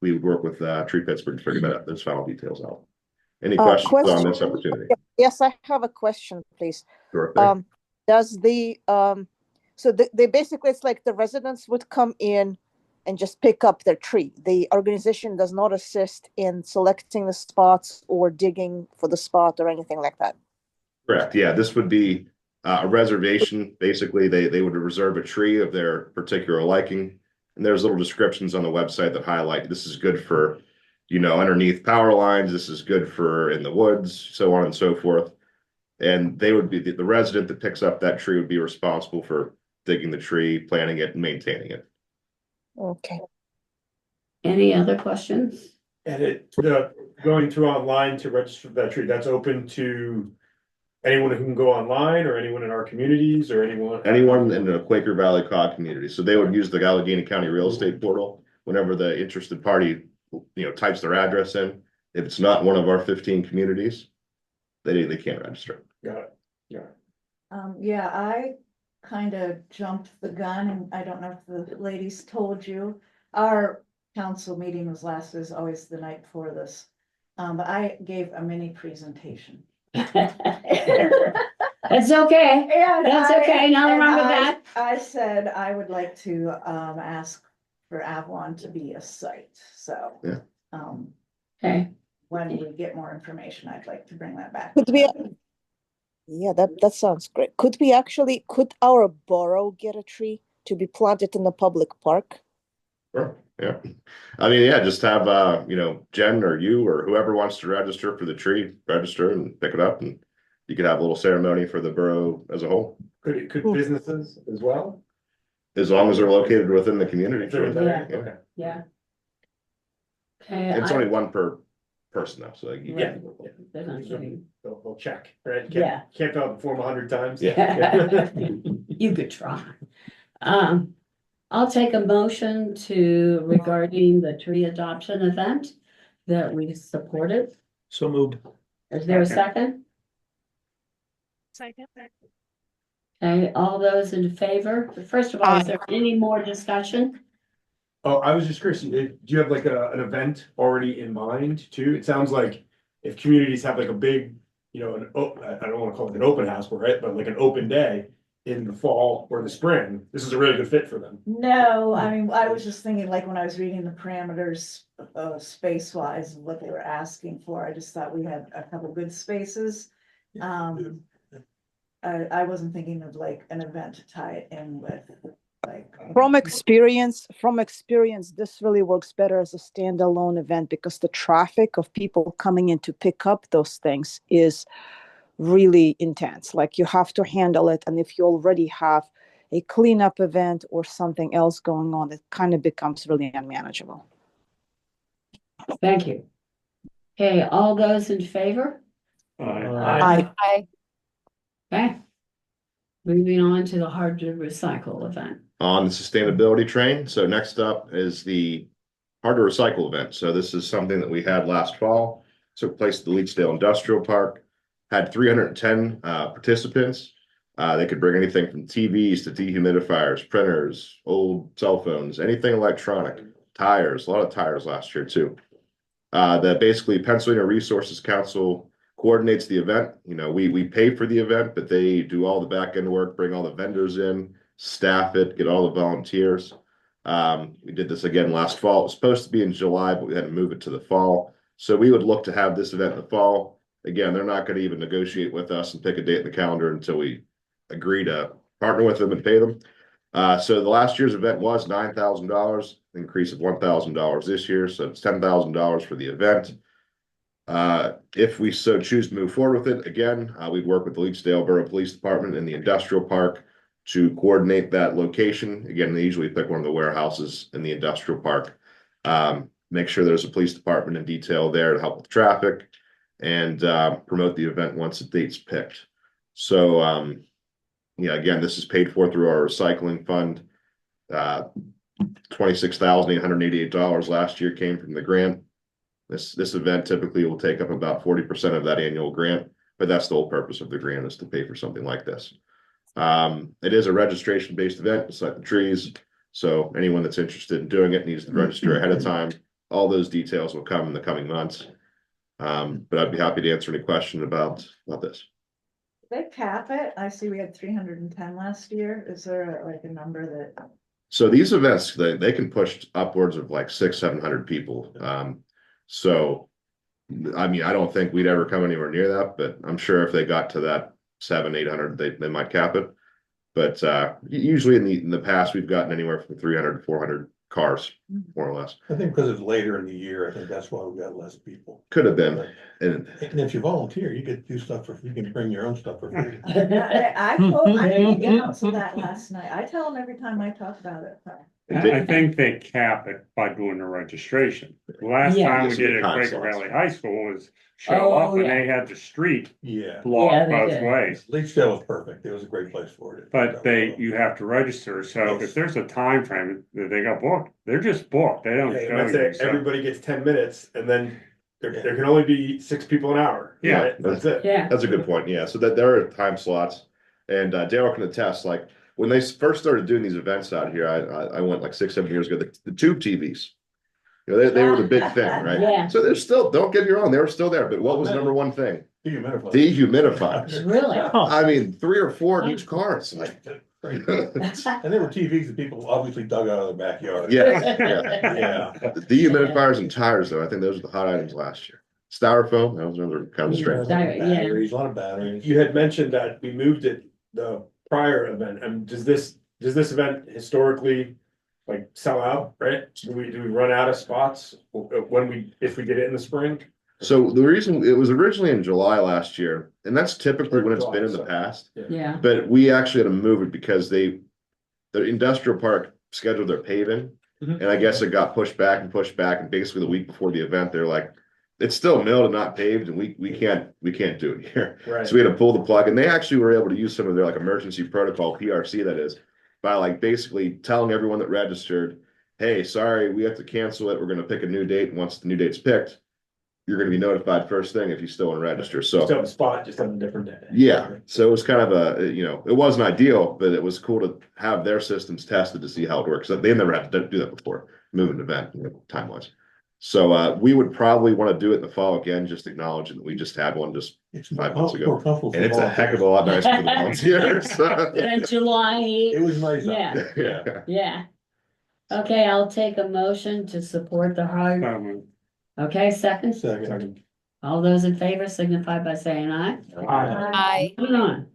we would work with Tree Pittsburgh to figure those final details out. Any questions on this opportunity? Yes, I have a question, please. Sure thing. Does the so they basically, it's like the residents would come in and just pick up their tree. The organization does not assist in selecting the spots or digging for the spot or anything like that. Correct. Yeah, this would be a reservation. Basically, they would reserve a tree of their particular liking, and there's little descriptions on the website that highlight this is good for, underneath power lines. This is good for in the woods, so on and so forth. And they would be the resident that picks up that tree would be responsible for digging the tree, planting it, and maintaining it. Okay. Any other questions? And going through online to register for that tree, that's open to anyone who can go online, or anyone in our communities, or anyone in the Quaker Valley Cog community. So they would use the Allegheny County Real Estate Portal whenever the interested party, types their address in. If it's not one of our 15 communities, they can't register. Got it. Yeah. Yeah, I kind of jumped the gun, and I don't know if the ladies told you. Our council meeting was always the night before this. But I gave a mini presentation. It's okay. And That's okay. Nothing wrong with that. I said I would like to ask for Avalon to be a site. So yeah. Okay. When we get more information, I'd like to bring that back. Yeah, that sounds great. Could our borough get a tree to be planted in the public park? Sure. Yeah. I mean, yeah, just have, Jen or you or whoever wants to register for the tree, register and pick it up, and you could have a little ceremony for the borough as a whole, Could businesses as well? as long as they're located within the community. Sure. Yeah. Okay. Yeah. Okay. It's only one per person though, so you Yeah. They're not kidding. They'll check, right? Yeah. Can't fill out the form 100 times. Yeah. You could try. I'll take a motion regarding the tree adoption event that we supported. So moved. Is there a second? Second. Okay, all those in favor? First of all, is there any more discussion? Oh, I was just curious, do you have like an event already in mind too? It sounds like if communities have like a big, I don't want to call it an open house, right? But like an open day in the fall or the spring, this is a really good fit for them. No, I mean, I was just thinking, like, when I was reading the parameters, space wise, what they were asking for, I just thought we had a couple good spaces. I wasn't thinking of like an event to tie it in with, like. From experience, this really works better as a standalone event because the traffic of people coming in to pick up those things is really intense. Like, you have to handle it. And if you already have a cleanup event or something else going on, it kind of becomes really unmanageable. Thank you. Okay, all those in favor? Aye. Okay. Moving on to the hard to recycle event. On the sustainability train. So next up is the hard to recycle event. So this is something that we had last fall. Took place at the Leetsdale Industrial Park. Had 310 participants. They could bring anything from TVs to dehumidifiers, printers, old cell phones, anything electronic, tires, a lot of tires last year too. That basically Pennsylvania Resources Council coordinates the event. We pay for the event, but they do all the back end work, bring all the vendors in, staff it, get all the volunteers. We did this again last fall. It was supposed to be in July, but we had to move it to the fall. So we would look to have this event in the fall. Again, they're not going to even negotiate with us and pick a date in the calendar until we agree to partner with them and pay them. So the last year's event was $9,000, increase of $1,000 this year. So it's $10,000 for the event. If we so choose to move forward with it, again, we'd work with the Leetsdale Borough Police Department and the industrial park to coordinate that location. Again, they usually pick one of the warehouses in the industrial park. Make sure there's a police department in detail there to help with traffic and promote the event once the date's picked. So, again, this is paid for through our recycling fund. $26,888 last year came from the grant. This event typically will take up about 40% of that annual grant, but that's the whole purpose of the grant, is to pay for something like this. It is a registration-based event, just like the trees. So anyone that's interested in doing it needs to register ahead of time. All those details will come in the coming months. But I'd be happy to answer any question about this. They cap it. I see we had 310 last year. Is there like a number that? So these events, they can push upwards of like 600-700 people. So, I mean, I don't think we'd ever come anywhere near that, but I'm sure if they got to that 700-800, they might cap it. But usually in the past, we've gotten anywhere from 300 to 400 cars, more or less. I think because it's later in the year, I think that's why we got less people. Could have been. And if you volunteer, you get to do stuff you can bring your own stuff for free. I didn't get out to that last night. I tell them every time I talk about it. I think they cap it by doing the registration. Last time we did it at Time Quaker slots. Valley High School was show up and they had the street blocked both ways. Leetsdale was perfect. It was a great place for it. But you have to register. So if there's a time frame that they got booked, they're just booked. They don't show you. So Everybody gets 10 minutes and then there can only be 6 people an hour. Yeah. Right? That's it. Yeah. That's a good point. Yeah. So that there are time slots, and Daryl can attest. Like when they first started doing these events out here, I went like 6-7 years ago. The tube TVs, they were the big thing, right? Yeah. So they're still. Don't get me wrong, they were still there. But what was number one thing? Dehumidifiers. Dehumidifiers. Really? I mean, 3 or 4 in each car. It's like, And there were TVs that people obviously dug out of their backyard. yeah. Yeah. The dehumidifiers and tires, though, I think those were the hot items last year. Styrofoam, that was another kind of strange. Batteries, a lot of batteries. You had mentioned that we moved it the prior event. And does this event historically like sell out, right? Do we run out of spots if we get it in the spring? So the reason it was originally in July last year, and that's typically when it's been in the past. Yeah, But we actually had to move it because the industrial park scheduled their paving. Mhm. And I guess it got pushed back. And basically the week before the event, they're like, it's still milled and not paved, and we can't do it here. Right. So we had to pull the plug, and they actually were able to use some of their like emergency protocol, PRC that is, by like basically telling everyone that registered, hey, sorry, we have to cancel it. We're gonna pick a new date. And once the new date's picked, you're gonna be notified first thing if you still want to register. So Still have a spot, just on a different day. yeah, so it was kind of it wasn't ideal, but it was cool to have their systems tested to see how it works. They never had to do that before, move an event, time wise. So we would probably want to do it in the fall again, just acknowledging that we just had one just 5 months ago. And it's a heck of a lot nicer for the volunteers. and July, It was nice. yeah, Yeah. yeah. Okay, I'll take a motion to support the hard, okay, second, Second. all those in favor signify by saying aye. Aye. Moving on.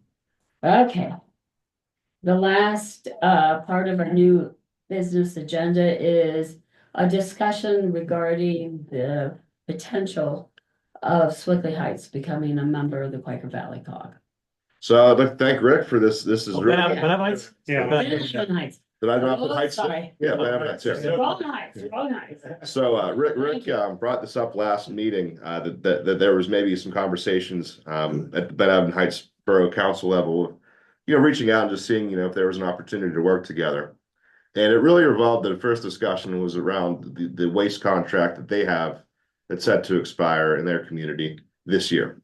Okay. The last part of our new business agenda is a discussion regarding the potential of Swickley Heights becoming a member of the Quaker Valley COG. So I'd like to thank Rick for this. This is really. Ben Heights? Yeah. Benavent Heights. Did I not Oh, put Heights? sorry. Yeah, Ben Heights. Yeah. Wrong Heights, wrong Heights. So Rick brought this up last meeting, that there was maybe some conversations at the Benavent Heights Borough Council level, reaching out and just seeing, if there was an opportunity to work together. And it really revolved, the first discussion was around the waste contract that they have that's set to expire in their community this year.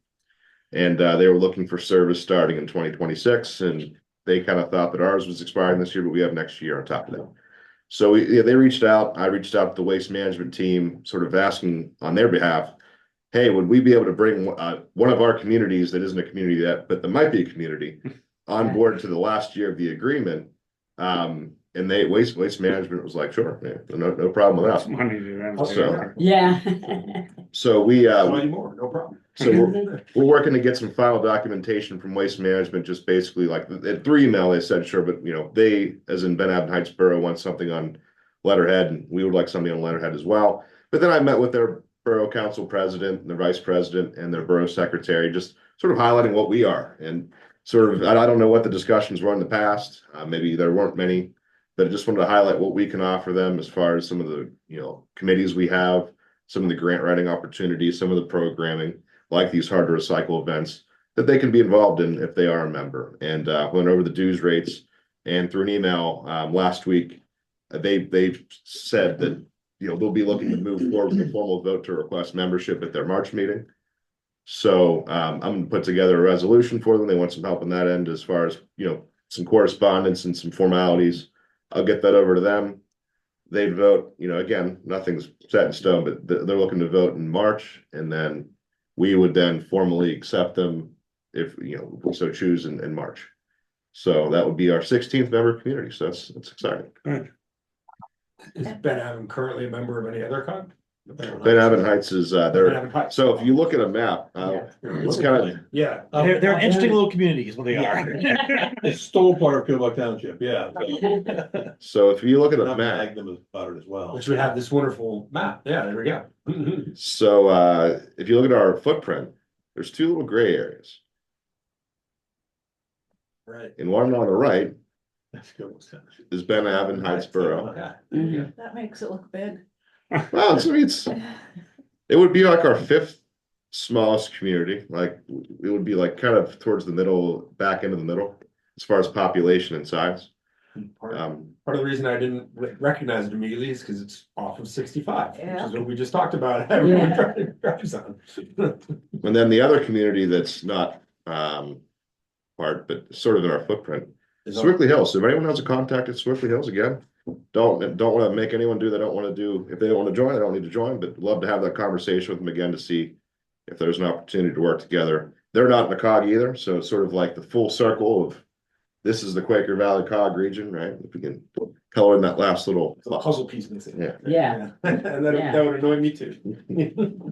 And they were looking for service starting in 2026, and they kind of thought that ours was expiring this year, but we have next year on top of that. So they reached out. I reached out to the waste management team, sort of asking on their behalf, hey, would we be able to bring one of our communities that isn't a community yet, but that might be a community, on board to the last year of the agreement? And waste management was like, sure, no problem with That's that. money to them. So- Yeah. So we Anymore, no problem. so we're working to get some final documentation from Waste Management, just basically like through email, they said, sure, but they, as in Benavent Heights Borough, want something on letterhead, and we would like something on letterhead as well. But then I met with their borough council president and their vice president and their borough secretary, just sort of highlighting what we are. And sort of, I don't know what the discussions were in the past, maybe there weren't many, but I just wanted to highlight what we can offer them as far as some of the, committees we have, some of the grant writing opportunities, some of the programming, like these hard to recycle events that they can be involved in if they are a member. And went over the dues rates, and through an email last week, they said that they'll be looking to move forward with a formal vote to request membership at their March meeting. So I'm going to put together a resolution for them. They want some help on that end as far as some correspondence and some formalities. I'll get that over to them. They'd vote, again, nothing's set in stone, but they're looking to vote in March, and then we would then formally accept them if we so choose in March. So that would be our 16th member community. So that's exciting. Is Benavent currently a member of any other COG? Benavent Heights is there. Benavent Heights. So if you look at a map, it's kind of Yeah. They're an interesting little community is what they are. It's still part of Pillbuck Township, yeah. so if you look at a Not map, Magnum about it as well. Which would have this wonderful map. Yeah, there we go. so if you look at our footprint, there's two little gray areas, Right. and one on the right That's good. is Benavent Heights Borough. Okay. That makes it look big. Well, it would be like our fifth smallest community. Like it would be like kind of towards the middle, back into the middle, as far as population and size. Part of the reason I didn't recognize it immediately is because it's off of 65, which Yeah. is what we just talked about. Everyone drives on. And then the other community that's not part, but sort of in our footprint, Swickley Hills. So if anyone has a contact at Swickley Hills, again, don't want to make anyone do they don't want to do. If they don't want to join, they don't need to join, but love to have that conversation with them again to see if there's an opportunity to work together. They're not in the COG either, so it's sort of like the full circle of this is the Quaker Valley Cog region, right? If we can color in that last little. It's a puzzle piece missing. Yeah. Yeah. And Yeah. that would annoy me too.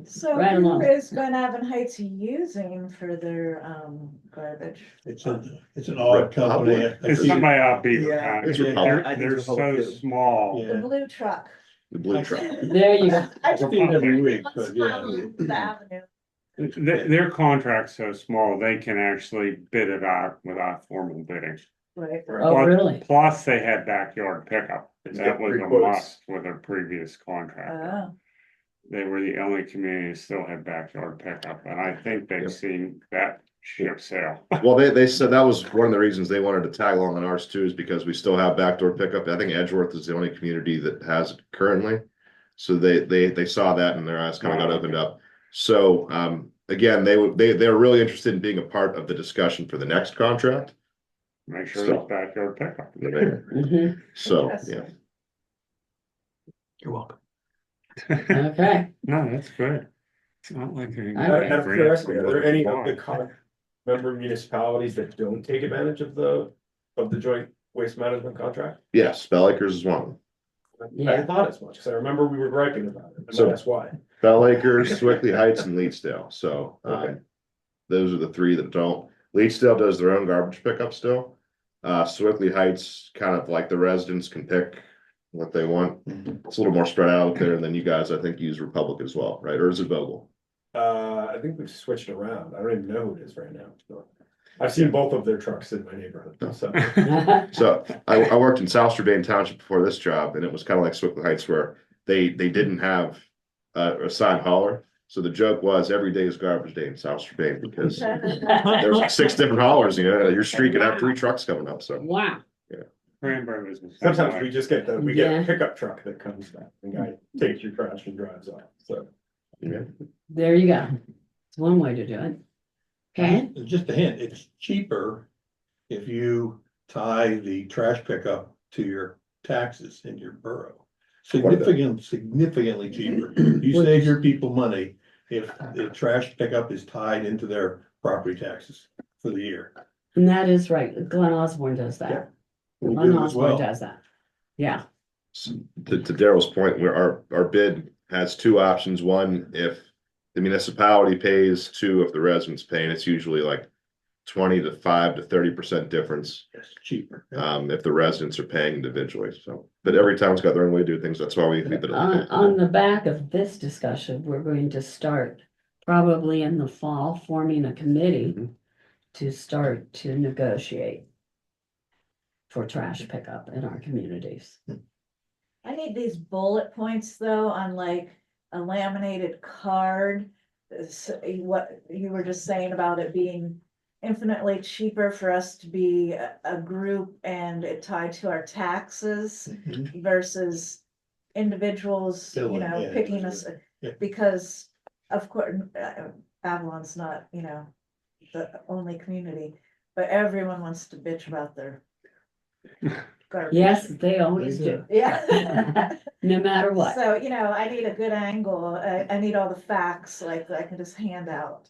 So Right who along. is Van Avon Heights using for their garbage? It's an odd company. It's somebody out Beaver Yeah, County. it's They're, Republic. I think they're it's so Republic too. small. The Yeah. blue truck. The blue truck. There you go. I I see it every week, but yeah. The avenue. Their contract's so small, they can actually bid it out without formal bidding. Right. Oh, Plus- really? Plus, they had backyard pickup. It's That got was free a quotes. must with their previous contract. Oh, They were the only community that still had backyard pickup, and I think they've Yep. seen that ship sail. Well, they said that was one of the reasons they wanted to tag along on ours too, is because we still have backdoor pickup. I think Edgeworth is the only community that has it currently. So they saw that and their eyes kind of got opened up. So again, they're really interested in being a part of the discussion for the next contract. Make sure So- there's backyard pickup. Mhm. So, Interesting. yeah. You're welcome. Okay. No, that's good. It's not like they're. Okay. Out of curiosity, are there any of Why? the COG member municipalities that don't take advantage of the joint waste management contract? Yes, Bell Acres is one of them. Yeah. I thought as much, because I remember we were griping about it, and So- that's why. Bell Acres, Swickley Heights, and Leedsdale. So Okay. those are the three that don't. Leedsdale does their own garbage pickup still. Swickley Heights, kind of like the residents can pick what they want. It's a little more spread out there, and then you guys, I think, use Republic as well, right? Or is it Vogel? I think we've switched around. I don't even know who it is right now. I've seen both of their trucks in my neighborhood, so. So I worked in South Strabane Township before this job, and it was kind of like Swickley Heights where they didn't have a sign hauler. So the joke was every day is garbage day in South Strabane because there was like 6 different haulers, your street could have 3 trucks coming up, so. Wow. Cranberry was the same Sometimes way. we just get we Yeah. get a pickup truck that comes back, and guy takes your trash and drives off, so. Yeah. There you go. It's one way to do it. Okay. Just a hint, it's cheaper if you tie the trash pickup to your taxes in your borough. Significantly cheaper. You save your people money if the trash pickup is tied into their property taxes for the year. And that is right. Glenn Osborne does Yeah. that. We Glenn do as Osborne well. does that. Yeah. To Daryl's point, where our bid has 2 options. One, if the municipality pays, 2, if the residents pay, and it's usually like 25 to 30% difference. It's cheaper. If the residents are paying individually, so, but every town's got their own way to do things, that's why we bid it. On the back of this discussion, we're going to start probably in the fall, forming a committee Mhm. to start to negotiate for trash pickup in our communities. I need these bullet points though on like a laminated card. What you were just saying about it being infinitely cheaper for us to be a group and it tied to our taxes versus individuals, Billing, yeah, picking us. yeah. Because of course, Avalon's not, the only community, but everyone wants to bitch about their garbage. Yes, they always do, Yeah. no matter what. So, I need a good angle. I need all the facts like that I can just hand out.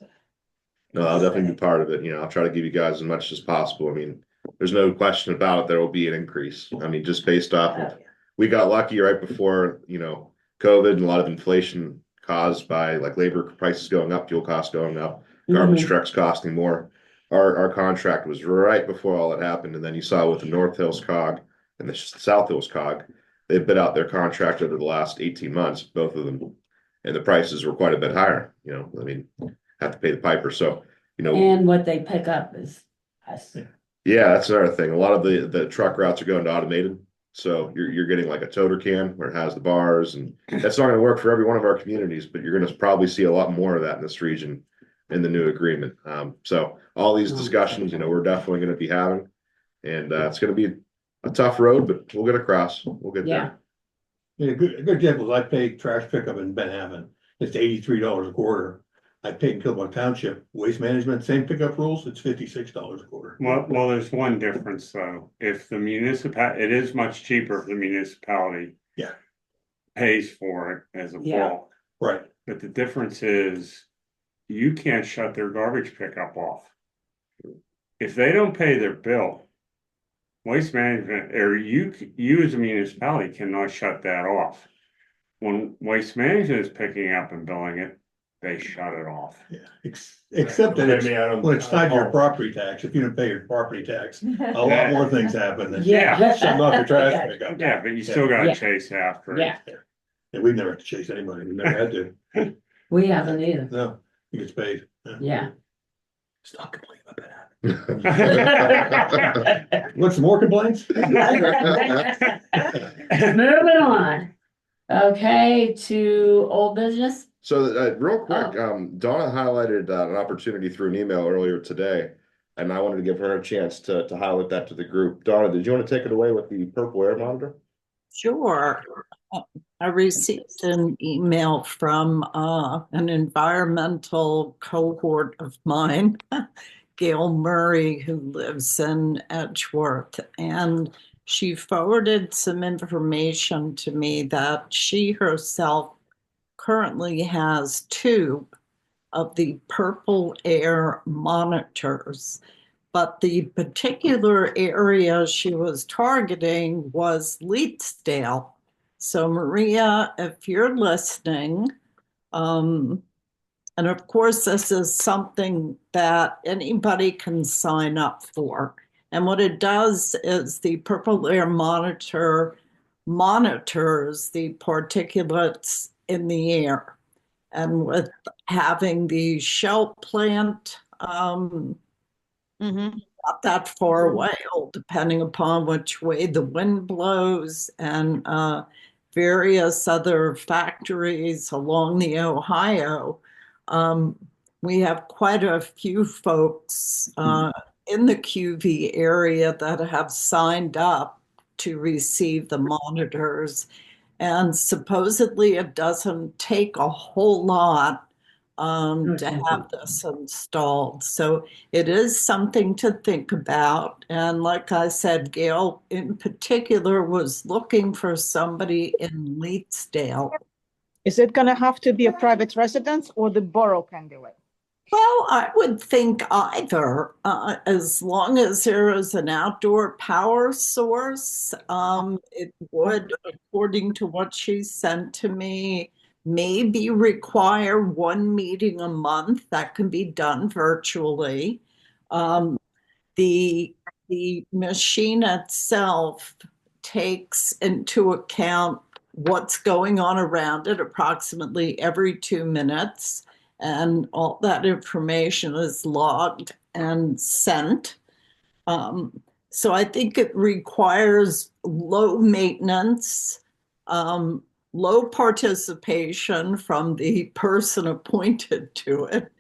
No, I'll definitely be part of it, I'll try to give you guys as much as possible, I mean, there's no question about it, there will be an increase, I mean, just based off of. We got lucky right before, COVID and a lot of inflation caused by like labor prices going up, fuel costs going up, garbage trucks costing more. Our contract was right before all that happened, and then you saw with the North Hills COG and the South Hills COG, they bid out their contract over the last 18 months, both of them, and the prices were quite a bit higher, I mean, have to pay the piper, so, And what they pick up is us. yeah, that's another thing. A lot of the truck routes are going to automated. So you're getting like a toter can where it has the bars, and that's not going to work for every one of our communities, but you're going to probably see a lot more of that in this region in the new agreement. So all these discussions, we're definitely going to be having, and it's going to be a tough road, but we'll get across. We'll get Yeah. there. Yeah, a good example is I pay trash pickup in Ben Haven. It's $83 a quarter. I paid in Killmont Township, waste management, same pickup rules, it's $56 a quarter. Well, there's one difference though. If the it is much cheaper if the municipality. Yeah. Pays for it as a Yeah. bulk, Right. but the difference is you can't shut their garbage pickup off. If they don't pay their bill, Waste management, or you as a municipality cannot shut that off. When waste management is picking up and billing it, they shut it off. Yeah, except that I mean, I don't- when it's tied to your oh. property tax, if you don't pay your property tax, a lot more things happen than Yeah. shutting off your trash pickup. Yeah, but you still gotta Yeah. chase after it. Yeah, And we've never had to chase anybody, we've never had to, we haven't either. no, it gets paid. Yeah. Stop complaining about that. Want some more complaints? Moving on. Okay, to old business. So, real quick, Donna highlighted an opportunity through an email earlier today, and I wanted to give her a chance to highlight that to the group. Donna, did you want to take it away with the purple air monitor? Sure. I received an email from an environmental cohort of mine, Gail Murray, who lives in Edgeworth, and she forwarded some information to me that she herself currently has 2 of the purple air monitors. But the particular area she was targeting was Leetsdale. So, Maria, if you're listening, and of course, this is something that anybody can sign up for. And what it does is the Purple Air Monitor monitors the particulates in the air. And with having the Shell plant, not that far away, depending upon which way the wind blows, and various other factories along the Ohio. We have quite a few folks in the QV area that have signed up to receive the monitors. And supposedly it doesn't take a whole lot to have this installed. So it is something to think about. And like I said, Gail in particular was looking for somebody in Leetsdale. Is it gonna have to be a private residence or the borough can do it? Well, I would think either, as long as there is an outdoor power source. It would, according to what she sent to me, maybe require 1 meeting a month. That can be done virtually. The machine itself takes into account what's going on around it approximately every 2 minutes, and all that information is logged and sent. So I think it requires low maintenance, low participation from the person appointed to it.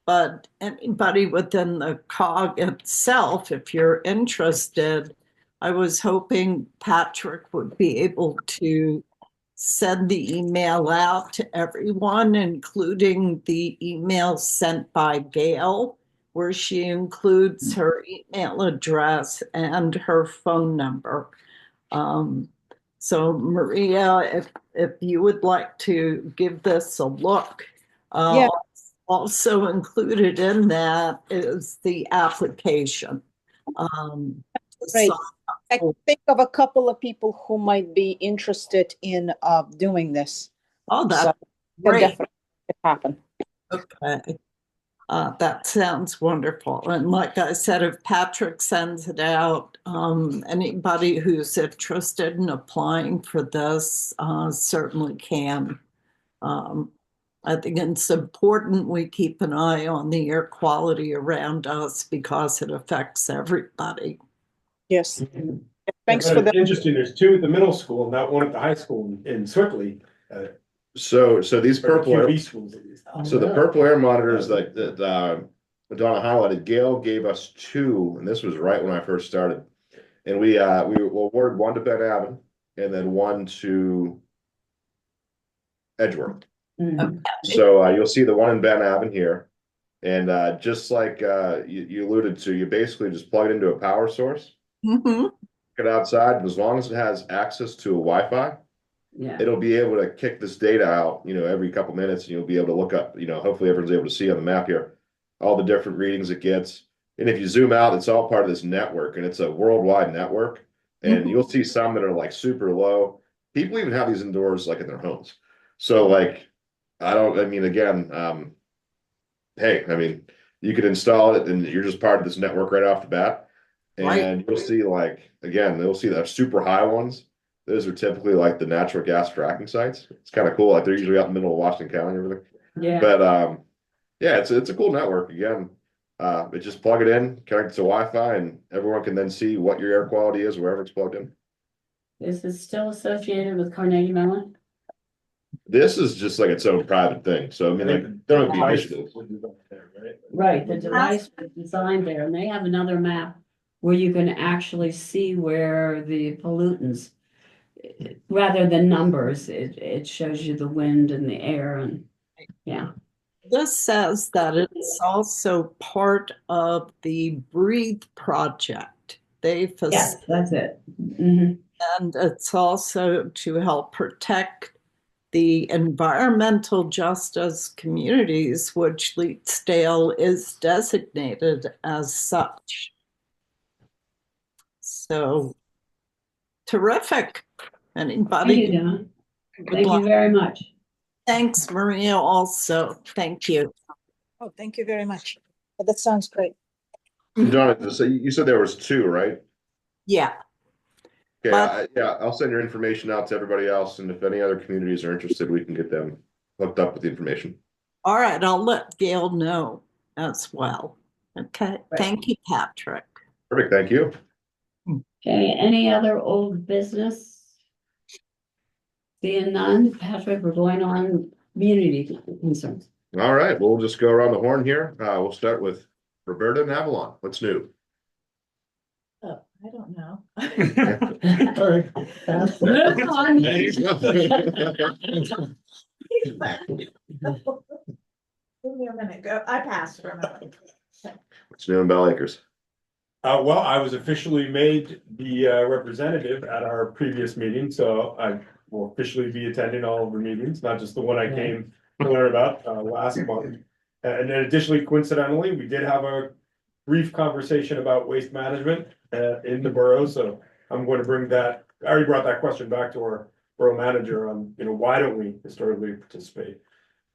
But anybody within the COG itself, if you're interested, I was hoping Patrick would be able to send the email out to everyone, including the email sent by Gail, where she includes her email address and her phone number. So Maria, if you would like to give this a look, Yeah. also included in that is the application. Right. I think of a couple of people who might be interested in doing this. Oh, that's So great. definitely happen. Okay. That sounds wonderful. And like I said, if Patrick sends it out, anybody who's interested in applying for this certainly can. I think it's important we keep an eye on the air quality around us because it affects everybody. Yes. Thanks for that. Interesting, there's 2 at the middle school, not 1 at the high school in Swickley. So these purple air, QV schools. so the purple air monitors that Donna highlighted, Gail gave us 2, and this was right when I first started. And we awarded 1 to Ben Avon and then 1 to Edgeworth. So you'll see the 1 in Ben Avon here. And just like you alluded to, you basically just plug it into a power source, get outside, and as long as it has access to a Wi-Fi, it'll be able to kick this data out, every couple minutes, and you'll be able to look up, hopefully everyone's able to see on the map here, all the different readings it gets. And if you zoom out, it's all part of this network, and it's a worldwide network. And you'll see some that are like super low. People even have these indoors, like in their homes. So like, I mean, again, hey, I mean, you could install it and you're just part of this network right off the bat. Right. And you'll see like, again, you'll see that super high ones. Those are typically like the natural gas fracking sites. It's kind of cool. Like they're usually out in the middle of Washington County and everything. Yeah. But yeah, it's a cool network. Again, but just plug it in, connect it to Wi-Fi, and everyone can then see what your air quality is wherever it's plugged in. Is it still associated with Carnegie Mellon? This is just like its own private thing. So I mean, like there would be initiatives. Right, the device was designed there, and they have another map where you can actually see where the pollutants, rather than numbers, it shows you the wind and the air and, yeah. This says that it's also part of the Breathe project. Yes, that's it. Mhm. And it's also to help protect the environmental justice communities, which Leetsdale is designated as such. So terrific. Anybody? Thank you, Don. Thank you very much. Thanks, Maria, also. Thank you. Oh, thank you very much. That sounds great. John, so you said there was two, right? Yeah. Okay, yeah, I'll send your information out to everybody else, and if any other communities are interested, we can get them hooked up with the information. All right, I'll let Gail know as well. Okay, thank you, Patrick. Perfect, thank you. Okay, any other old business? Seeing none, Patrick, we're going on community concerns. All right, we'll just go around the horn here. We'll start with Roberta and Avalon. What's new? Oh, I don't know. All right. Move on. Give me a minute, go, I passed for a minute. What's new in Bell Acres? Well, I was officially made the representative at our previous meeting, so I will officially be attending all of the meetings, not just the one I came to learn about last month. And then additionally, coincidentally, we did have a brief conversation about waste management in the borough, so I'm going to bring that. I already brought that question back to our borough manager on, why don't we historically participate?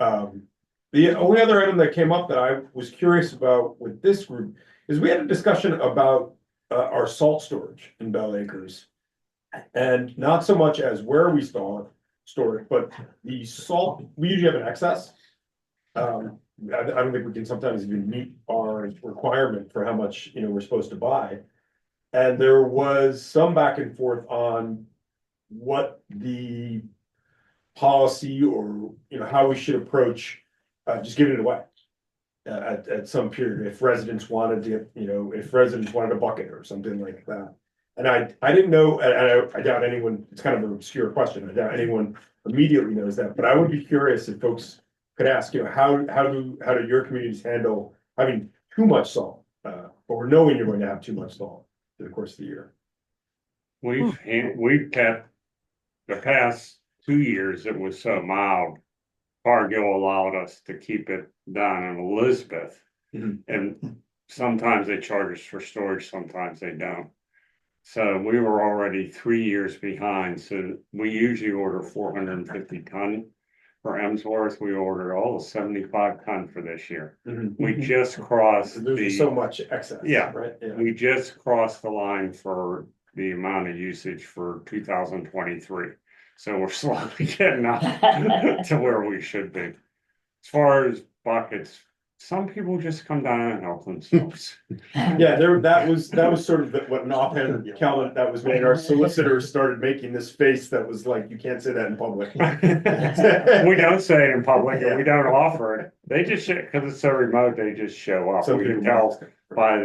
The only other item that came up that I was curious about with this group is we had a discussion about our salt storage in Bell Acres. And not so much as where we store it, but the salt, we usually have an excess. I don't think we can sometimes even meet our requirement for how much, we're supposed to buy. And there was some back and forth on what the policy or, how we should approach just giving it away. At some period, if residents wanted to, if residents wanted a bucket or something like that. And I didn't know, and I doubt anyone, it's kind of an obscure question, I doubt anyone immediately knows that, but I would be curious if folks could ask, how do your communities handle having too much salt, or knowing you're going to have too much salt through the course of the year? We've kept the past 2 years, it was so mild. Cargill allowed us to keep it down in Elizabeth. And sometimes they charge us for storage, sometimes they don't. So we were already 3 years behind. So we usually order 450 ton for Emsworth. We ordered all 75 ton for this year. We just crossed There's so much excess. Yeah, right. Yeah. we just crossed the line for the amount of usage for 2023. So we're slowly getting up to where we should be. As far as buckets, some people just come down and help themselves. Yeah, that was sort of what an offhand comment that was made. Our solicitors started making this face that was like, you can't say that in public. We don't say it in public, and we don't offer it. They just, because it's so remote, they just show up. Some We can people tell by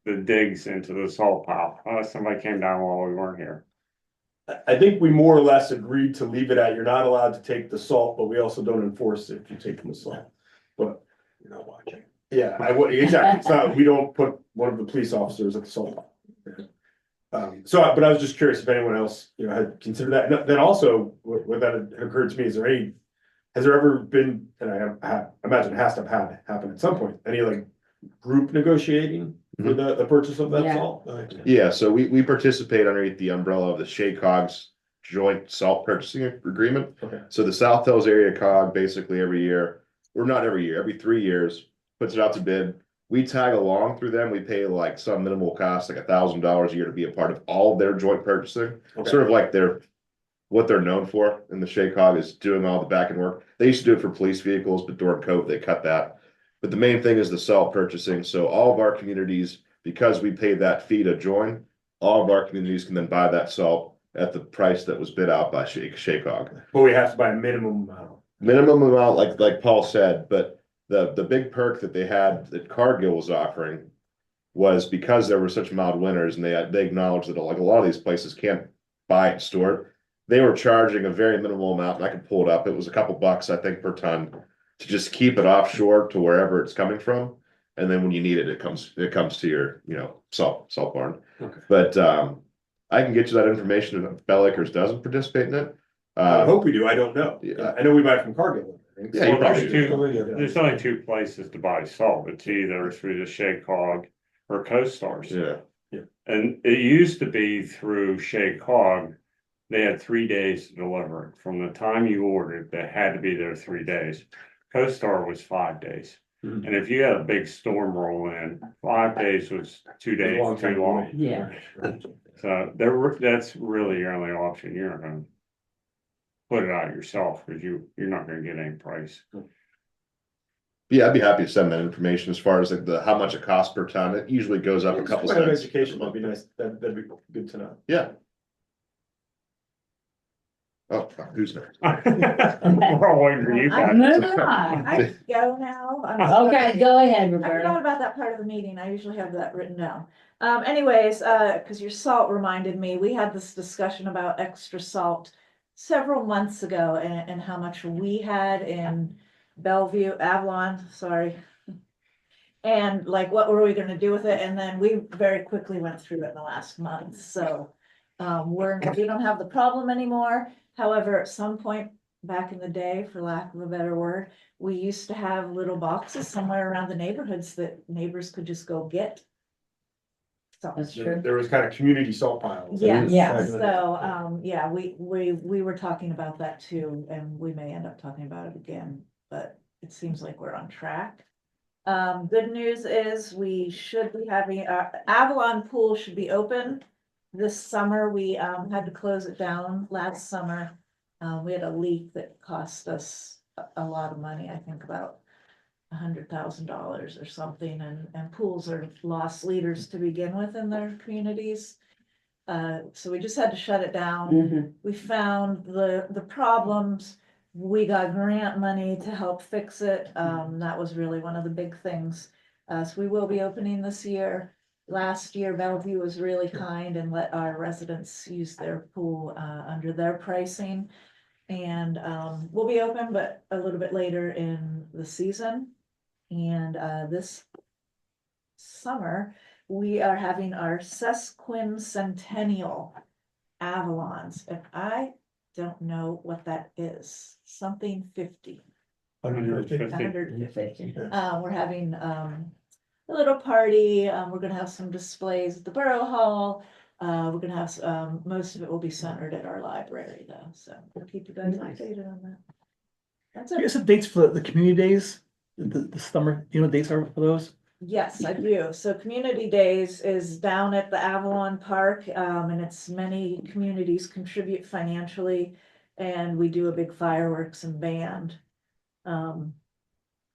the digs into the salt pile. Oh, somebody came down while we weren't here. I think we more or less agreed to leave it at, you're not allowed to take the salt, but we also don't enforce it if you take the salt. But You're not watching. yeah, exactly. It's not, we don't put one of the police officers at the salt. But I was just curious if anyone else, had considered that. And then also, what that occurred to me, has there ever been, and I imagine it has to have happened at some point, any like group negotiating for the purchase of that Yeah. salt? Yeah, so we participate underneath the umbrella of the SHACOG's joint salt purchasing agreement. Okay. So the South Hills area cog basically every year, or not every year, every 3 years, puts it out to bid. We tag along through them. We pay like some minimal cost, like $1,000 a year to be a part of all of their joint purchasing. Okay. Sort of like what they're known for in the SHACOG is doing all the back end work. They used to do it for police vehicles, but during COVID, they cut that. But the main thing is the salt purchasing. So all of our communities, because we paid that fee to join, all of our communities can then buy that salt at the price that was bid out by SHACOG. But we have to buy a minimum amount. Minimum amount, like Paul said, but the big perk that they had that Cargill was offering was because there were such mild winters, and they acknowledged that like a lot of these places can't buy it and store it. They were charging a very minimal amount, and I could pull it up. It was a couple bucks, I think, per ton to just keep it offshore to wherever it's coming from. And then when you need it, it comes to your, salt barn. Okay. But I can get you that information if Bell Acres doesn't participate in it. I hope we do. I don't know. Yeah. I know we buy it from Cargill. Yeah, you probably there's only two places to buy salt. It's either through the SHACOG or CoStars. Yeah. And it used to be through SHACOG. They had 3 days to deliver it. From the time you ordered, they had to be there 3 days. CoStar was 5 days. Mhm. And if you had a big storm roll in, 5 days was 2 days too long. Yeah. So that's really your only option. You're not gonna put it out yourself because you're not gonna get any price. Yeah, I'd be happy to send that information as far as like how much it costs per ton. It usually goes up a couple Just kind of cents. education would be nice. That'd be good to know. Yeah. Oh, who's next? We're all waiting for you guys. Moving on. I go now. Okay, go ahead, I forgot Roberta. about that part of the meeting. I usually have that written down. Anyways, because your salt reminded me, we had this discussion about extra salt several months ago and how much we had in Avalon, sorry. And like, what were we gonna do with it? And then we very quickly went through it in the last month, so we don't have the problem anymore. However, at some point back in the day, for lack of a better word, we used to have little boxes somewhere around the neighborhoods that neighbors could just go get. So, That's true. There was kind of community salt piles. yes, Yeah. so, yeah, we were talking about that too, and we may end up talking about it again, but it seems like we're on track. Good news is we should be having, Avalon Pool should be open this summer. We, had to close it down last summer. We had a leak that cost us a lot of money, I think about $100,000 or something, and pools are lost leaders to begin with in their communities. So we just had to shut it down. Mhm. We found the problems. We got grant money to help fix it. That was really one of the big things. So we will be opening this year. Last year, Bellevue was really kind and let our residents use their pool under their pricing. And we'll be open, but a little bit later in the season. And this summer, we are having our sesquicentennial Avalons. And I don't know what that is. Something 50. 150. We're having a little party. We're gonna have some displays at the Borough Hall. We're gonna have most of it will be centered at our library though, so we'll keep you guys Nice. updated on that. That's You guys it. have dates for the community days, the summer, you know, what dates are for those? Yes, I do. So Community Days is down at the Avalon Park, and it's many communities contribute financially, and we do a big fireworks and band.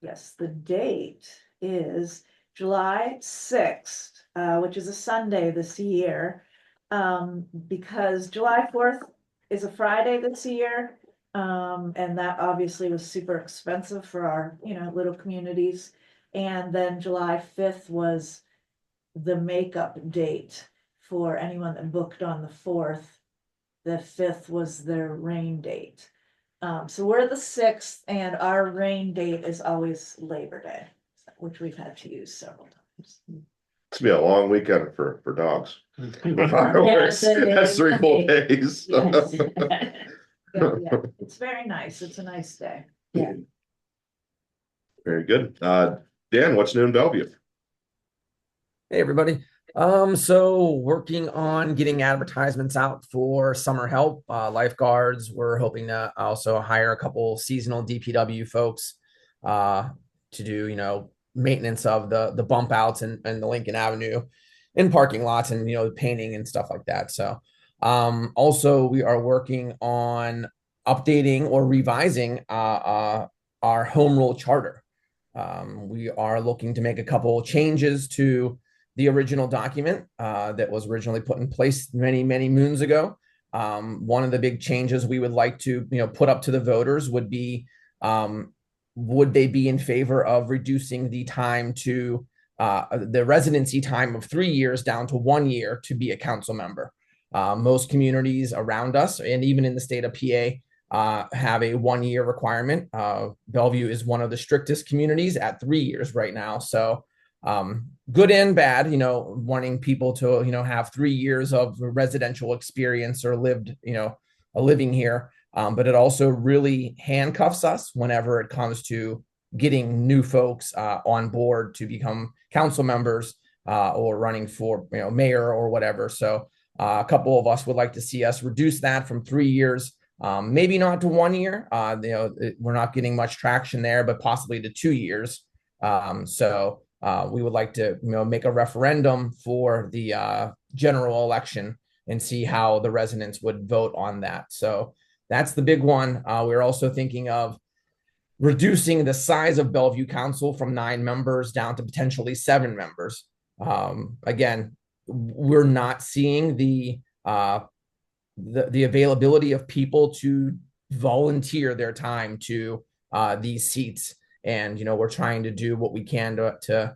Yes, the date is July 6th, which is a Sunday this year. Because July 4th is a Friday this year. And that obviously was super expensive for our, little communities. And then July 5th was the makeup date for anyone that booked on the 4th. The 5th was their rain date. So we're the 6th, and our rain date is always Labor Day, which we've had to use several times. It's gonna be a long weekend for dogs. The fireworks. Yes, it That's is. 3 full days. Yes. Yeah, it's very nice. It's a nice day. Yeah. Very good. Dan, what's new in Bellevue? Hey everybody. So working on getting advertisements out for summer help, lifeguards. We're hoping to also hire a couple seasonal DPW folks to do, maintenance of the bump outs and the Lincoln Avenue in parking lots and painting and stuff like that. So also we are working on updating or revising our home rule charter. We are looking to make a couple changes to the original document that was originally put in place many, many moons ago. One of the big changes we would like to, put up to the voters would be, would they be in favor of reducing the time to the residency time of 3 years down to 1 year to be a council member? Most communities around us, and even in the state of PA, have a 1 year requirement. Bellevue is one of the strictest communities at 3 years right now. So good and bad, wanting people to, have 3 years of residential experience or lived, a living here. But it also really handcuffs us whenever it comes to getting new folks on board to become council members or running for, mayor or whatever. So a couple of us would like to see us reduce that from 3 years, maybe not to 1 year. We're not getting much traction there, but possibly to 2 years. So we would like to, make a referendum for the general election and see how the residents would vote on that. So that's the big one. We're also thinking of reducing the size of Bellevue Council from 9 members down to potentially 7 members. Again, we're not seeing the availability of people to volunteer their time to these seats. And, we're trying to do what we can to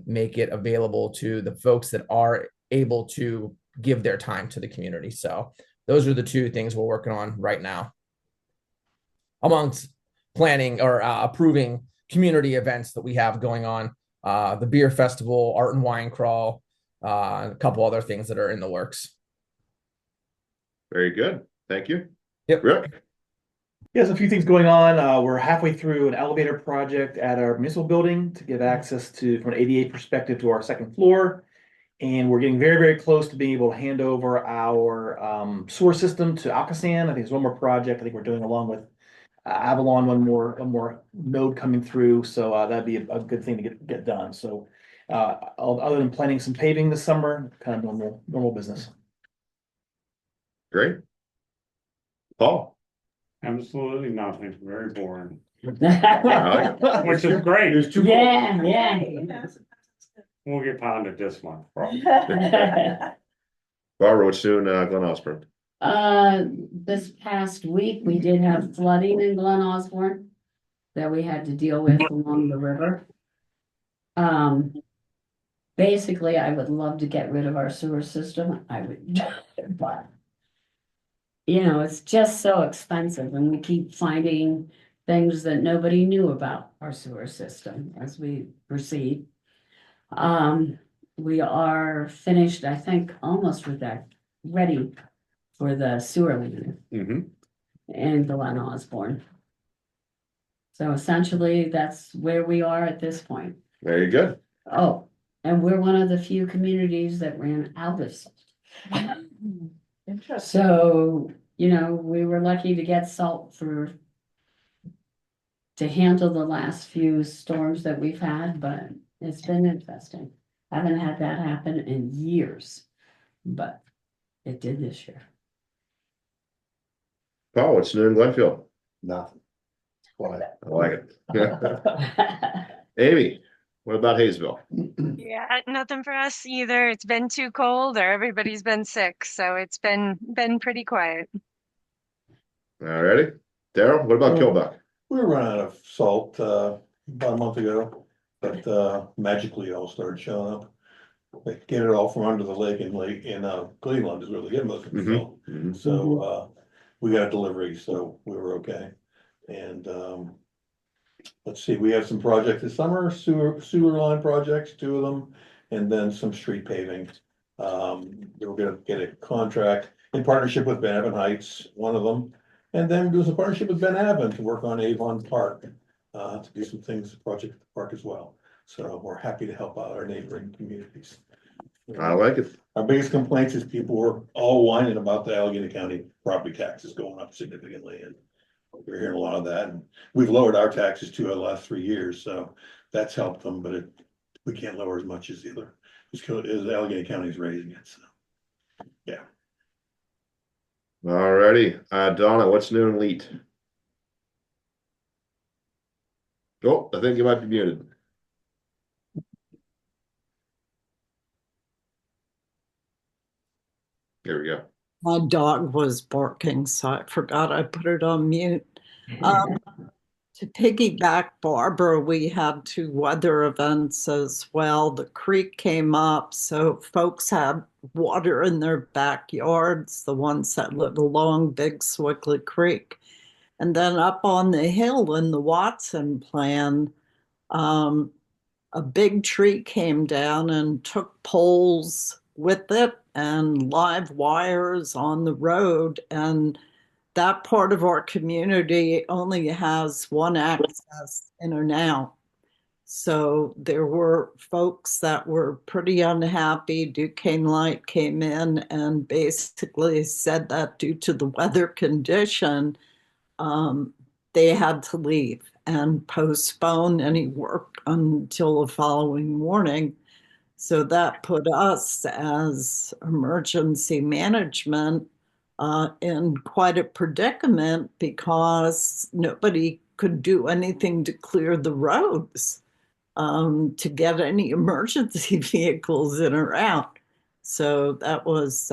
make it available to the folks that are able to give their time to the community. So those are the 2 things we're working on right now, amongst planning or approving community events that we have going on, the beer festival, art and wine crawl, a couple other things that are in the works. Very good. Thank you. Yep. Rick? There's a few things going on. We're halfway through an elevator project at our municipal building to give access to, from an ADA perspective, to our 2nd floor. And we're getting very, very close to being able to hand over our sewer system to Akasan. I think there's one more project I think we're doing along with Avalon, one more node coming through. So that'd be a good thing to get done. So other than planning some paving this summer, kind of normal business. Great. Paul? Absolutely nothing. Very boring. Right. Which is great. There's 2. Yeah. We'll get pounded this month, probably. Barbara, what's doing Glen Osborne? This past week, we did have flooding in Glen Osborne that we had to deal with along the river. Basically, I would love to get rid of our sewer system. I would, but it's just so expensive, and we keep finding things that nobody knew about our sewer system as we proceed. We are finished, I think, almost with that, ready for the sewer line in Glen Osborne. So essentially, that's where we are at this point. Very good. Oh, and we're one of the few communities that ran out of salt. Interesting. So, we were lucky to get salt to handle the last few storms that we've had, but it's been interesting. I haven't had that happen in years, but it did this year. Paul, what's new in Glenfield? Nothing. Quiet. I like it. Amy, what about Hayesville? Yeah, nothing for us either. It's been too cold or everybody's been sick, so it's been pretty quiet. All righty. Daryl, what about Kilbuck? We were running out of salt about a month ago, but magically it all started showing up. They get it all from under the lake in Cleveland is where they get most of the salt. So we got a delivery, so we were okay. And let's see, we have some projects this summer, sewer line projects, 2 of them, and then some street paving. We're gonna get a contract in partnership with Ben Avon Heights, one of them. And then there's a partnership with Ben Avon to work on Avon Park, to do some things, project at the park as well. So we're happy to help out our neighboring communities. I like it. Our biggest complaints is people were all whining about the Allegheny County property taxes going up significantly, and we're hearing a lot of that, and we've lowered our taxes too in the last 3 years, so that's helped them, but we can't lower as much as as Allegheny County is raising it, so. Yeah. Alrighty, Donna, what's new in Leet? Oh, I think you might be muted. There we go. My dog was barking, so I forgot I put it on mute. To piggyback Barbara, we had two weather events as well. The creek came up, so folks had water in their backyards, the ones that live along Big Swickly Creek. And then up on the hill in the Watson plan, a big tree came down and took poles with it and live wires on the road. And that part of our community only has one access in and out. So there were folks that were pretty unhappy. Duquesne Light came in and basically said that due to the weather condition, they had to leave and postpone any work until the following morning. So that put us as emergency management in quite a predicament because nobody could do anything to clear the roads to get any emergency vehicles in or out. So that was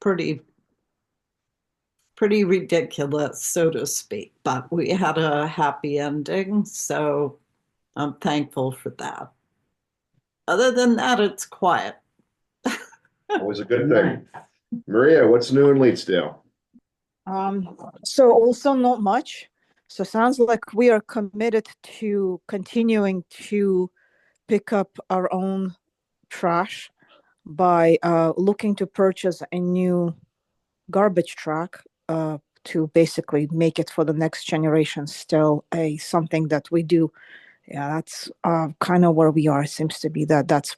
pretty ridiculous, so to speak. But we had a happy ending, so I'm thankful for that. Other than that, it's quiet. Always a good thing. Maria, what's new in Leetsdale? So also not much. So sounds like we are committed to continuing to pick up our own trash by looking to purchase a new garbage truck to basically make it for the next generation still a something that we do. Yeah, that's kind of where we are. It seems to be that's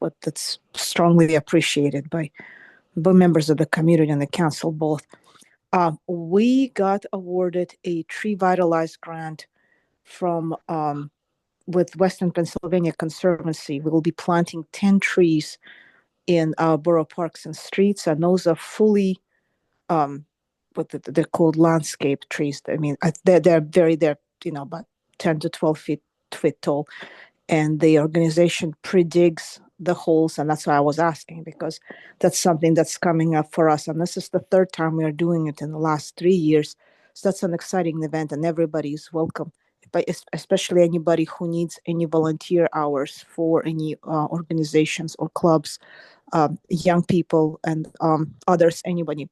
strongly appreciated by members of the community and the council both. We got awarded a Tree Vitalize grant from with Western Pennsylvania Conservancy. We will be planting 10 trees in our borough parks and streets, and those are fully they're called landscape trees. I mean, they're about 10 to 12 feet tall, and the organization predigs the holes, and that's why I was asking, because that's something that's coming up for us, and this is the third time we are doing it in the last 3 years. So that's an exciting event, and everybody is welcome, but especially anybody who needs any volunteer hours for any organizations or clubs, young people and others, anybody.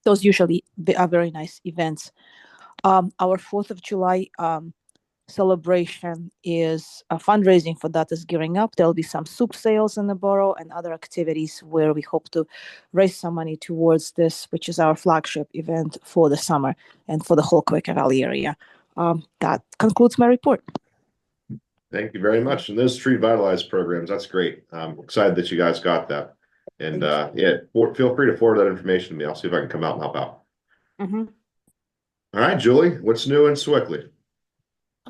Those usually are very nice events. Our 4th of July celebration is fundraising for that is gearing up. There'll be some soup sales in the borough and other activities where we hope to raise some money towards this, which is our flagship event for the summer and for the whole Quaker Valley area. That concludes my report. Thank you very much. And those Tree Vitalize programs, that's great. I'm excited that you guys got that. And feel free to forward that information to me. I'll see if I can come out and help out. Mm-hmm. All right, Julie, what's new in Sewickley?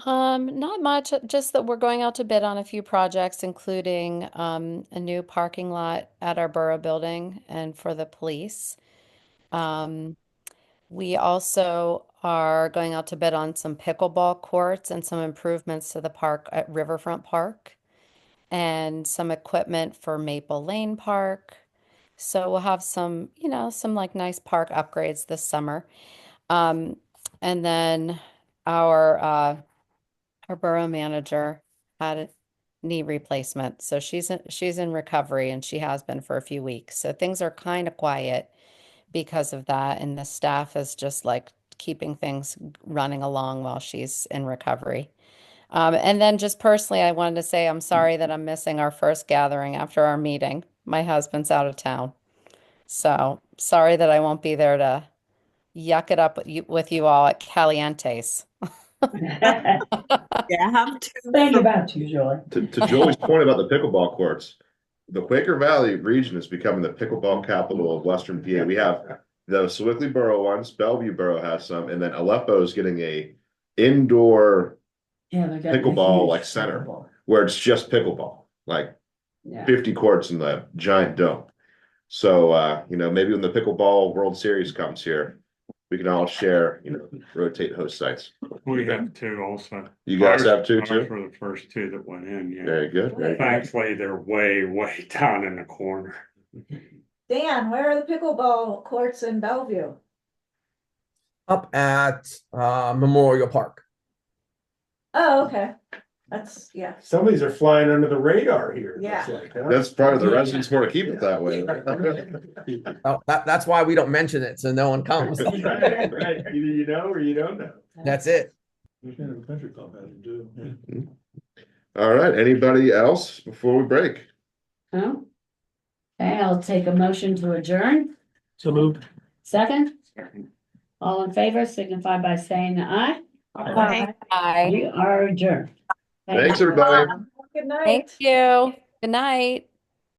Not much, just that we're going out to bid on a few projects, including a new parking lot at our borough building and for the police. We also are going out to bid on some pickleball courts and some improvements to the park at Riverfront Park and some equipment for Maple Lane Park. So we'll have some, some like nice park upgrades this summer. And then our borough manager had a knee replacement. So she's in recovery and she has been for a few weeks. So things are kind of quiet because of that. And the staff is just like keeping things running along while she's in recovery. And then just personally, I wanted to say I'm sorry that I'm missing our first gathering after our meeting. My husband's out of town. So sorry that I won't be there to yuck it up with you all at Caliente's. You have to. Think about you, Joy. To Julie's point about the pickleball courts, the Quaker Valley region is becoming the pickleball capital of Western PA. We have the Sewickley Borough ones, Bellevue Borough has some, and then Aleppo is getting a indoor Yeah, they got a pickleball huge like center pickleball. where it's just pickleball, like Yeah. 50 courts in the giant dome. So maybe when the pickleball World Series comes here, we can all share, rotate host sites. We have two also. You guys have two Ours too? were the first two that went in, yeah. Very good. Very good. Thankfully, they're way down in the corner. Dan, where are the pickleball courts in Bellevue? Up at Memorial Park. Oh, okay. That's, yeah. Some of these are flying under the radar here. Yeah. Looks like, huh? That's part of the residents want to keep it that way. Oh, that's why we don't mention it, so no one comes. Right. Either you know or you don't know. That's it. Country club has them too. Yeah. All right. Anybody else before we break? No? Okay, I'll take a motion to adjourn. So moved. Second? All in favor, signify by saying aye. Bye. We are adjourned. Thanks, everybody. Good night. Thank you. Good night.